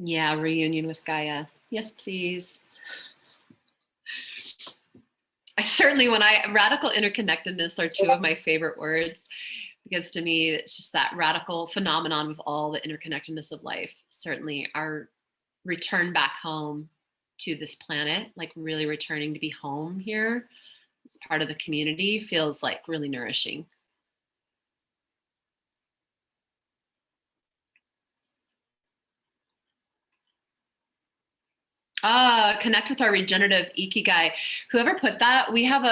Yeah, reunion with Gaia. Yes, please. Radical interconnectedness are two of my favorite words, because to me, it's just that radical phenomenon of all the interconnectedness of life. Certainly our return back home to this planet, like really returning to be home here as part of the community, feels like really nourishing. Connect with our regenerative ikigai. Whoever put that, we have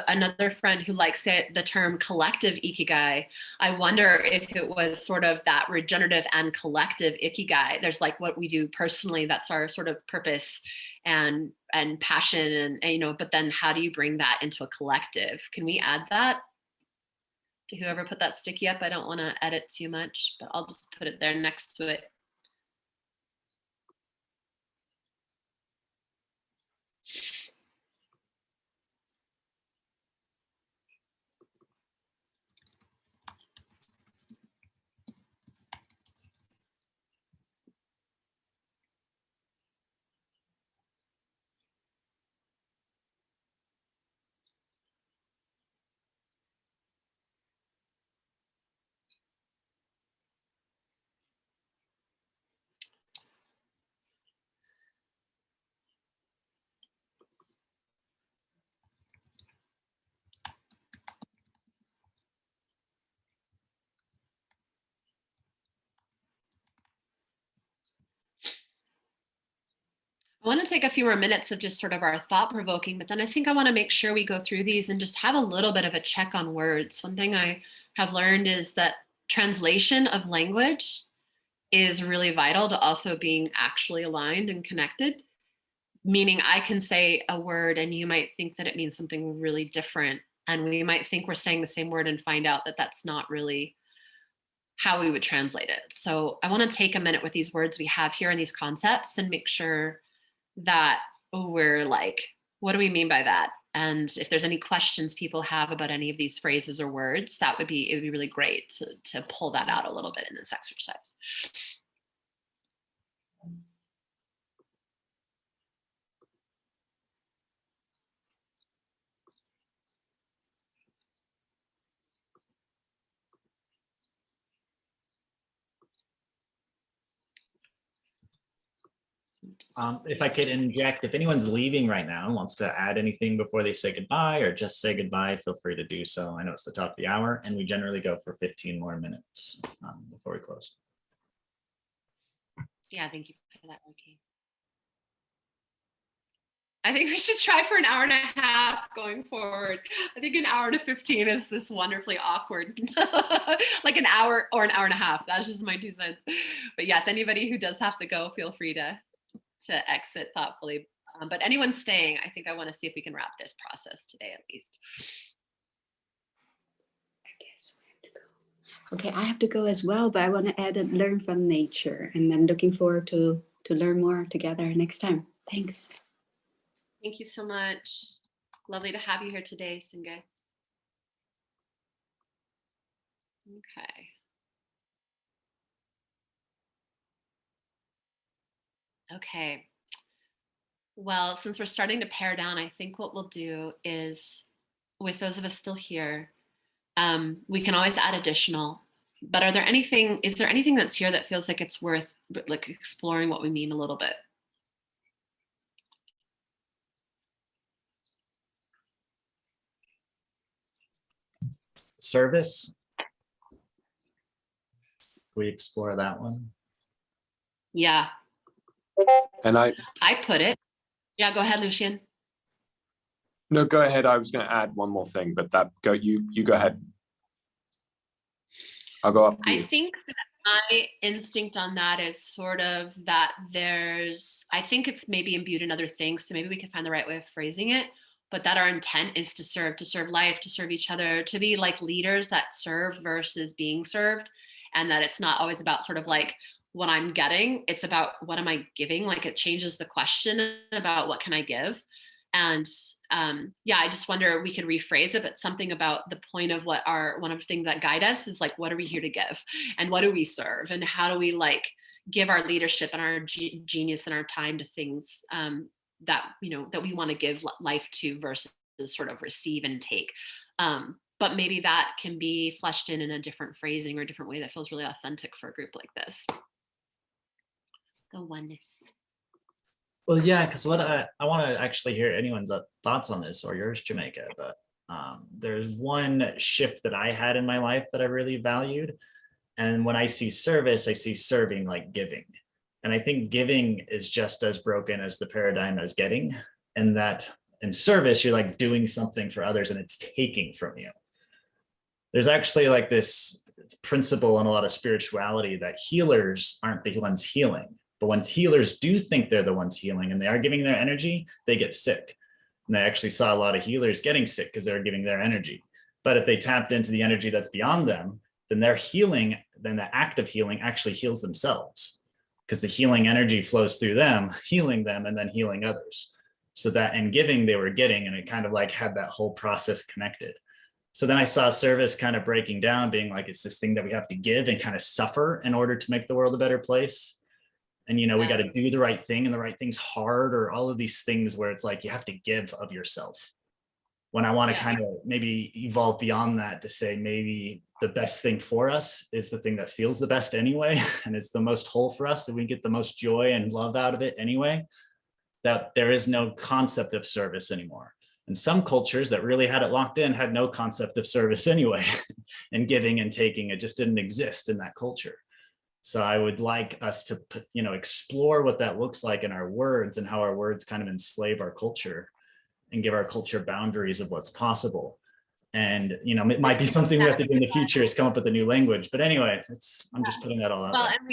another friend who likes the term collective ikigai. I wonder if it was sort of that regenerative and collective ikigai. There's like what we do personally, that's our sort of purpose and passion, and but then how do you bring that into a collective? Can we add that to whoever put that sticky up? I don't want to edit too much, but I'll just put it there next to it. want to take a few more minutes of just sort of our thought provoking, but then I think I want to make sure we go through these and just have a little bit of a check on words. One thing I have learned is that translation of language is really vital to also being actually aligned and connected. Meaning I can say a word and you might think that it means something really different. And we might think we're saying the same word and find out that that's not really how we would translate it. So I want to take a minute with these words we have here and these concepts and make sure that we're like, what do we mean by that? And if there's any questions people have about any of these phrases or words, it would be really great to pull that out a little bit in this exercise. If I could inject, if anyone's leaving right now and wants to add anything before they say goodbye or just say goodbye, feel free to do so. I know it's the top of the hour and we generally go for 15 more minutes before we close. Yeah, thank you for that, Ricky. I think we should try for an hour and a half going forward. I think an hour to 15 is this wonderfully awkward, like an hour or an hour and a half. That's just my 2 cents. But yes, anybody who does have to go, feel free to exit thoughtfully. But anyone staying, I think I want to see if we can wrap this process today at least. I guess we have to go. Okay, I have to go as well, but I want to add and learn from nature, and I'm looking forward to learn more together next time. Thanks. Thank you so much. Lovely to have you here today, Singe. Okay. Okay. Well, since we're starting to pare down, I think what we'll do is, with those of us still here, we can always add additional. But is there anything that's here that feels like it's worth like exploring what we mean a little bit? Service. We explore that one. Yeah. And I put it. Yeah, go ahead, Lucian. No, go ahead. I was going to add one more thing, but you go ahead. I'll go after you. I think that my instinct on that is sort of that I think it's maybe imbued in other things. So maybe we can find the right way of phrasing it, but that our intent is to serve life, to serve each other, to be like leaders that serve versus being served. And that it's not always about sort of like what I'm getting, it's about what am I giving? Like it changes the question about what can I give? And yeah, I just wonder, we could rephrase it, but something about the point of one of the things that guide us is like, what are we here to give? And what do we serve? And how do we like give our leadership and our genius and our time to things that we want to give life to versus sort of receive and take. But maybe that can be fleshed in a different phrasing or a different way that feels really authentic for a group like this. The oneness. Well, yeah, because what I want to actually hear anyone's thoughts on this, or yours, Jamaica, but there's one shift that I had in my life that I really valued. And when I see service, I see serving like giving. And I think giving is just as broken as the paradigm as getting. And that in service, you're like doing something for others and it's taking from you. There's actually like this principle in a lot of spirituality that healers aren't the ones healing. But when healers do think they're the ones healing and they are giving their energy, they get sick. And I actually saw a lot of healers getting sick because they were giving their energy. But if they tapped into the energy that's beyond them, then their healing, then the act of healing actually heals themselves, because the healing energy flows through them, healing them and then healing others. So that in giving they were getting, and it kind of like had that whole process connected. So then I saw service kind of breaking down, being like, it's this thing that we have to give and kind of suffer in order to make the world a better place. And, we got to do the right thing, and the right thing's hard, or all of these things where it's like, you have to give of yourself. When I want to kind of maybe evolve beyond that to say, maybe the best thing for us is the thing that feels the best anyway. And it's the most whole for us, and we get the most joy and love out of it anyway, that there is no concept of service anymore. And some cultures that really had it locked in had no concept of service anyway, and giving and taking, it just didn't exist in that culture. So I would like us to, explore what that looks like in our words and how our words kind of enslave our culture and give our culture boundaries of what's possible. And, it might be something we have to do in the future is come up with a new language. But anyway, I'm just putting that all out well, there. and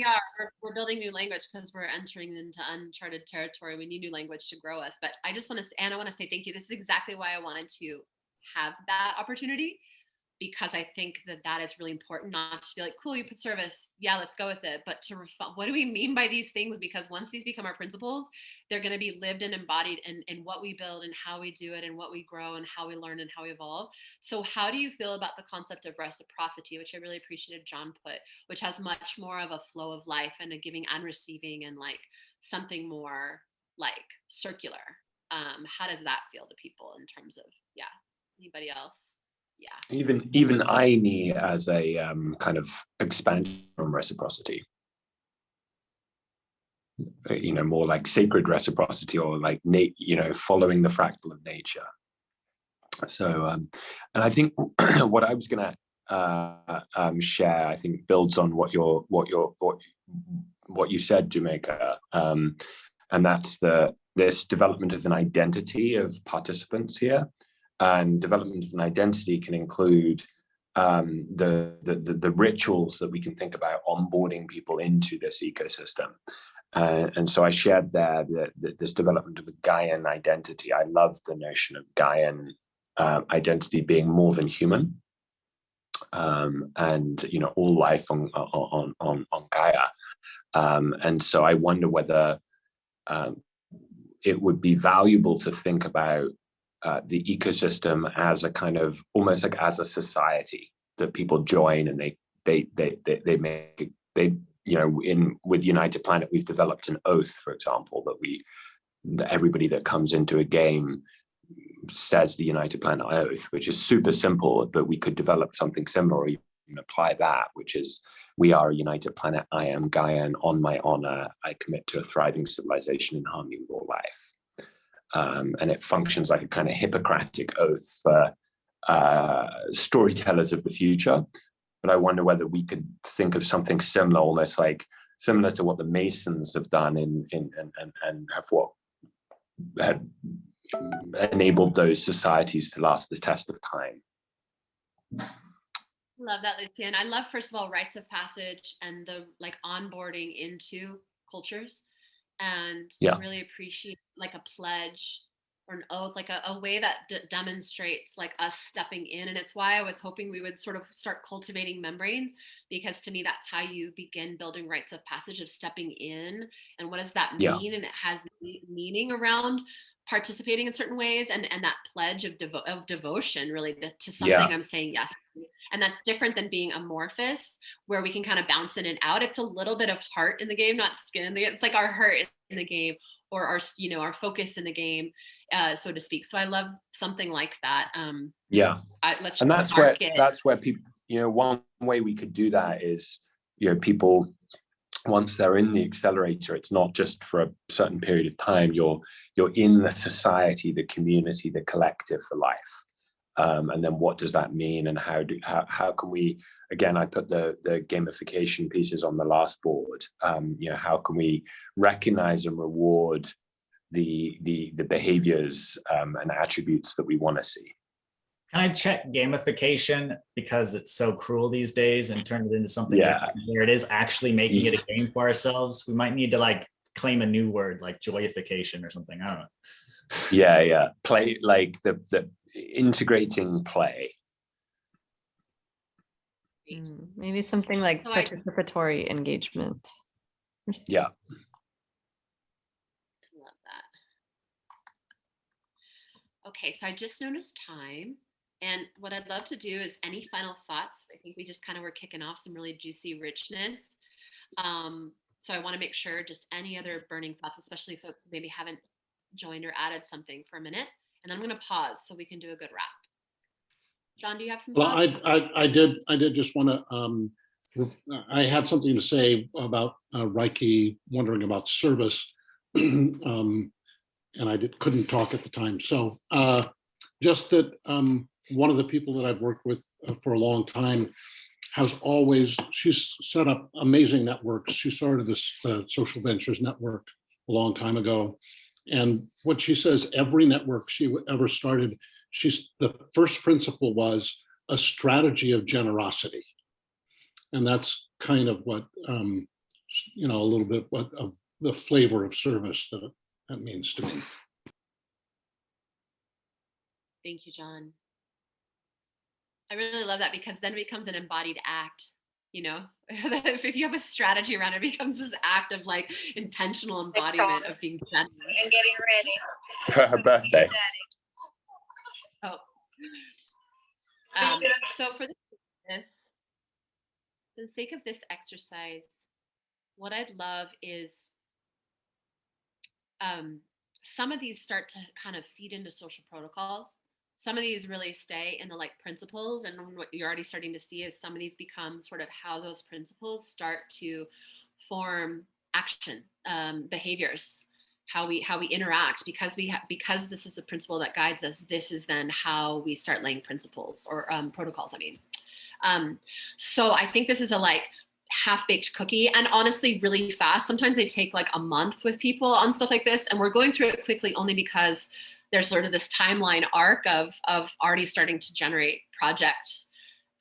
we're building new language because we're entering into uncharted territory. We need new language to grow us. But I just want to, and I want to say thank you. This is exactly why I wanted to have that opportunity, because I think that is really important, not to be like, cool, you put service, yeah, let's go with it, but to refine, what do we mean by these things? Because once these become our principles, they're going to be lived and embodied in what we build and how we do it and what we grow and how we learn and how we evolve. So how do you feel about the concept of reciprocity, which I really appreciated John put, which has much more of a flow of life and a giving and receiving and like something more like circular? How does that feel to people in terms of, anybody else? Yeah. Even Aini as a kind of expansion from reciprocity, more like sacred reciprocity, or like following the fractal of nature. So and I think what I was gonna share, I think builds on what you said, Jamaica, and that's this development of an identity of participants here. And development of an identity can include the rituals that we can think about onboarding people into this ecosystem. And so I shared there this development of a Gaian identity. I love the notion of Gaian identity being more than human, and all life on Gaia. And so I wonder whether it would be valuable to think about the ecosystem as a kind of almost like as a society that people join, and they make with United Planet we've developed an oath, for example, that everybody that comes into a game says the United Planet oath, which is super simple, but we could develop something similar or even apply that, which is, we are a United Planet, I am Gaian, on my honor, I commit to a thriving civilization in harmony with all life. And it functions like a kind of Hippocratic oath for storytellers of the future. But I wonder whether we could think of something similar, almost like similar to what the Masons have done and had enabled those societies to last the test of time. Love that, Lucian. I love, first of all, rites of passage and the onboarding into cultures. And really appreciate like a pledge or an oath, like a way that demonstrates like us stepping in. And it's why I was hoping we would sort of start cultivating membranes, because to me, that's how you begin building rites of passage, of stepping in. And what does that mean? And it has meaning around participating in certain ways, and that pledge of devotion really to something I'm saying yes to. And that's different than being amorphous, where we can kind of bounce in and out. It's a little bit of heart in the game, not skin in the game. It's like our heart in the game, or our focus in the game, so to speak. So I love something like that. And that's where people, one way we could do that is, people, once they're in the accelerator, it's not just for a certain period of time. You're in the society, the community, the collective for life. And then what does that mean? And how can we, again, I put the gamification pieces on the last board. How can we recognize and reward the behaviors and attributes that we want to see? Can I check gamification, because it's so cruel these days, and turn it into something where it is actually making it a game for ourselves? We might need to claim a new word like joyification or something. I don't know. Play, like the integrating play. Maybe something like participatory engagement. Yeah. Love that. Okay, so I just noticed time. And what I'd love to do is any final thoughts. I think we just kind of were kicking off some really juicy richness. So I want to make sure just any other burning thoughts, especially folks who maybe haven't joined or added something for a minute. And then I'm going to pause so we can do a good wrap. John, do you have some thoughts? Well, I did just want to, I had something to say about Reiki, wondering about service, and I couldn't talk at the time. So just that one of the people that I've worked with for a long time has always, she's set up amazing networks. She started this social ventures network a long time ago. And what she says, every network she ever started, the first principle was a strategy of generosity. And that's kind of what, you know, a little bit of the flavor of service that means to me. Thank you, John. I really love that, because then it becomes an embodied act, you know, if you have a strategy around it, it becomes this act of like intentional embodiment of being generous. And getting ready for her birthday. Oh. So for the sake of this exercise, what I'd love is some of these start to kind of feed into social protocols. Some of these really stay in the like principles, and what you're already starting to see is some of these become sort of how those principles start to form action behaviors, how we interact, because because this is a principle that guides us. This is then how we start laying principles or protocols. I mean, so I think this is a like half-baked cookie, and honestly really fast. Sometimes they take like a month with people on stuff like this, and we're going through it quickly only because there's sort of this timeline arc of already starting to generate project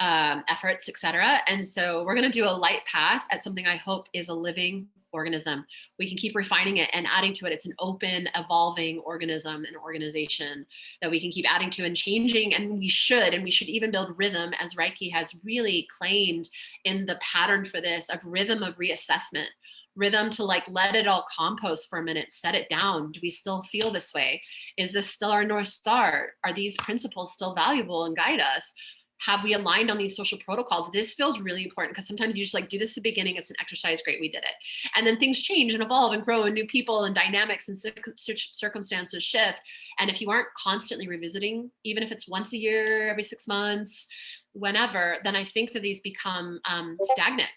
efforts, et cetera. And so we're going to do a light pass at something I hope is a living organism. We can keep refining it and adding to it. It's an open, evolving organism and organization that we can keep adding to and changing. And we should even build rhythm, as Reiki has really claimed in the pattern for this, of rhythm of reassessment. Rhythm to like let it all compost for a minute, set it down. Do we still feel this way? Is this still our North Star? Are these principles still valuable and guide us? Have we aligned on these social protocols? This feels really important, because sometimes you just like do this at the beginning, it's an exercise, great, we did it. And then things change and evolve and grow, and new people and dynamics and circumstances shift. And if you aren't constantly revisiting, even if it's once a year, every 6 months, whenever, then I think that these become stagnant.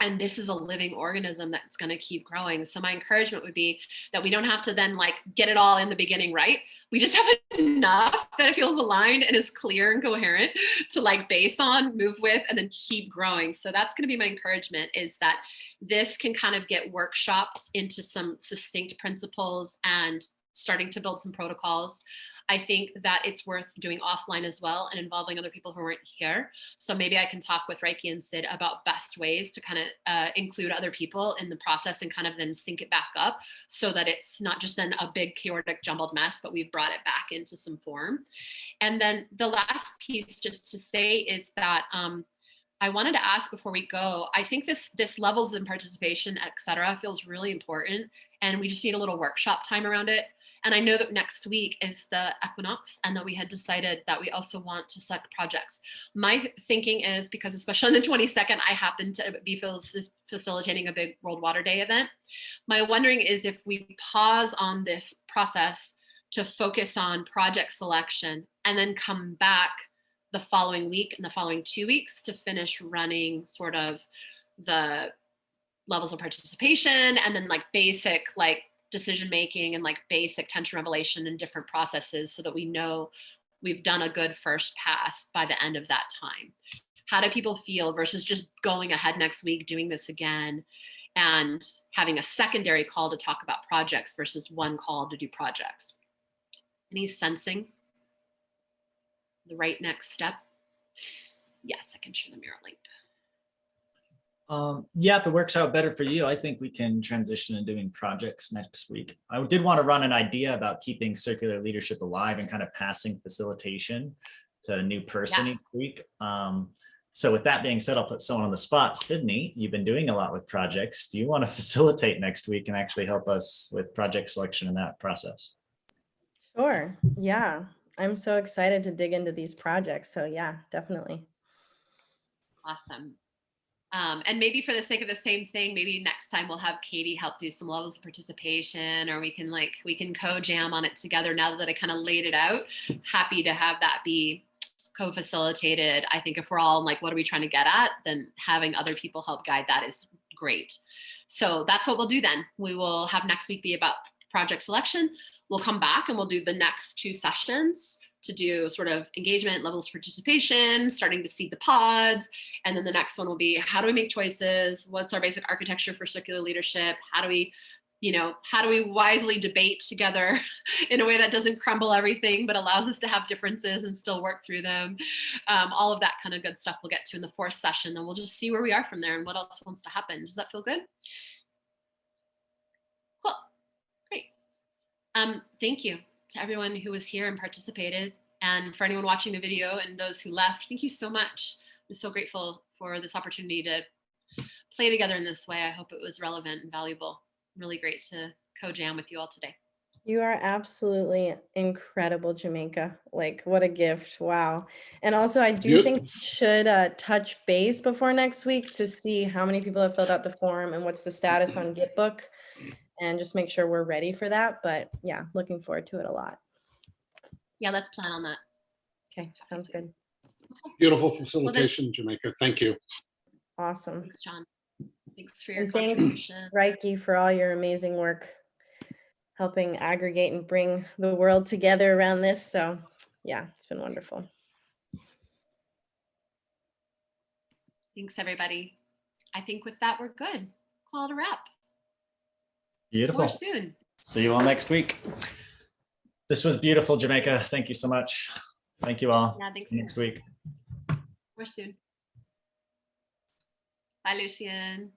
And this is a living organism that's going to keep growing. So my encouragement would be that we don't have to then like get it all in the beginning, right? We just have enough that it feels aligned and is clear and coherent to like base on, move with, and then keep growing. So that's going to be my encouragement, is that this can kind of get workshopped into some succinct principles and starting to build some protocols. I think that it's worth doing offline as well and involving other people who weren't here. So maybe I can talk with Reiki and Sid about best ways to kind of include other people in the process and kind of then sync it back up, so that it's not just then a big chaotic jumbled mess, but we've brought it back into some form. And then the last piece just to say is that I wanted to ask before we go, I think this levels in participation, et cetera, feels really important, and we just need a little workshop time around it. And I know that next week is the equinox, and that we had decided that we also want to select projects. My thinking is, because especially on the 22nd, I happen to be facilitating a big World Water Day event. My wondering is if we pause on this process to focus on project selection and then come back the following week and the following 2 weeks to finish running sort of the levels of participation, and then like basic like decision making and like basic tension revelation and different processes, so that we know we've done a good first pass by the end of that time. How do people feel versus just going ahead next week, doing this again, and having a secondary call to talk about projects versus one call to do projects? Any sensing the right next step? Yes, I can share the Miro link. Yeah, if it works out better for you, I think we can transition to doing projects next week. I did want to run an idea about keeping circular leadership alive and kind of passing facilitation to a new person each week. So with that being said, I'll put someone on the spot. Sydney, you've been doing a lot with projects. Do you want to facilitate next week and actually help us with project selection in that process? Sure. Yeah. I'm so excited to dig into these projects. So yeah, definitely. Awesome. And maybe for the sake of the same thing, maybe next time we'll have Katie help do some levels of participation, or we can co-jam on it together. Now that I kind of laid it out, happy to have that be co-facilitated. I think if we're all like, what are we trying to get at, then having other people help guide that is great. So that's what we'll do then. We will have next week be about project selection. We'll come back and we'll do the next 2 sessions to do sort of engagement, levels of participation, starting to seed the pods. And then the next one will be, how do we make choices? What's our basic architecture for circular leadership? How do we wisely debate together in a way that doesn't crumble everything, but allows us to have differences and still work through them? All of that kind of good stuff we'll get to in the 4th session. Then we'll just see where we are from there and what else wants to happen. Does that feel good? Cool, great. Thank you to everyone who was here and participated. And for anyone watching the video and those who left, thank you so much. I'm so grateful for this opportunity to play together in this way. I hope it was relevant and valuable. Really great to co-jam with you all today. You are absolutely incredible, Jamaica. Like, what a gift. Wow. And also, I do think we should touch base before next week to see how many people have filled out the form and what's the status on Gitbook, and just make sure we're ready for that. But yeah, looking forward to it a lot. Yeah, let's plan on that. Okay, sounds good. Beautiful facilitation, Jamaica. Thank you. Awesome. Thanks, John. Thanks for your And thanks, contribution. Reiki, for all your amazing work, helping aggregate and bring the world together around this. So yeah, it's been wonderful. Thanks, everybody. I think with that, we're good. Call it a wrap. Beautiful. More soon. See you all next week. This was beautiful, Jamaica. Thank you so much. Thank you all. Yeah, thanks. See you next week. More soon. Bye, Lucien.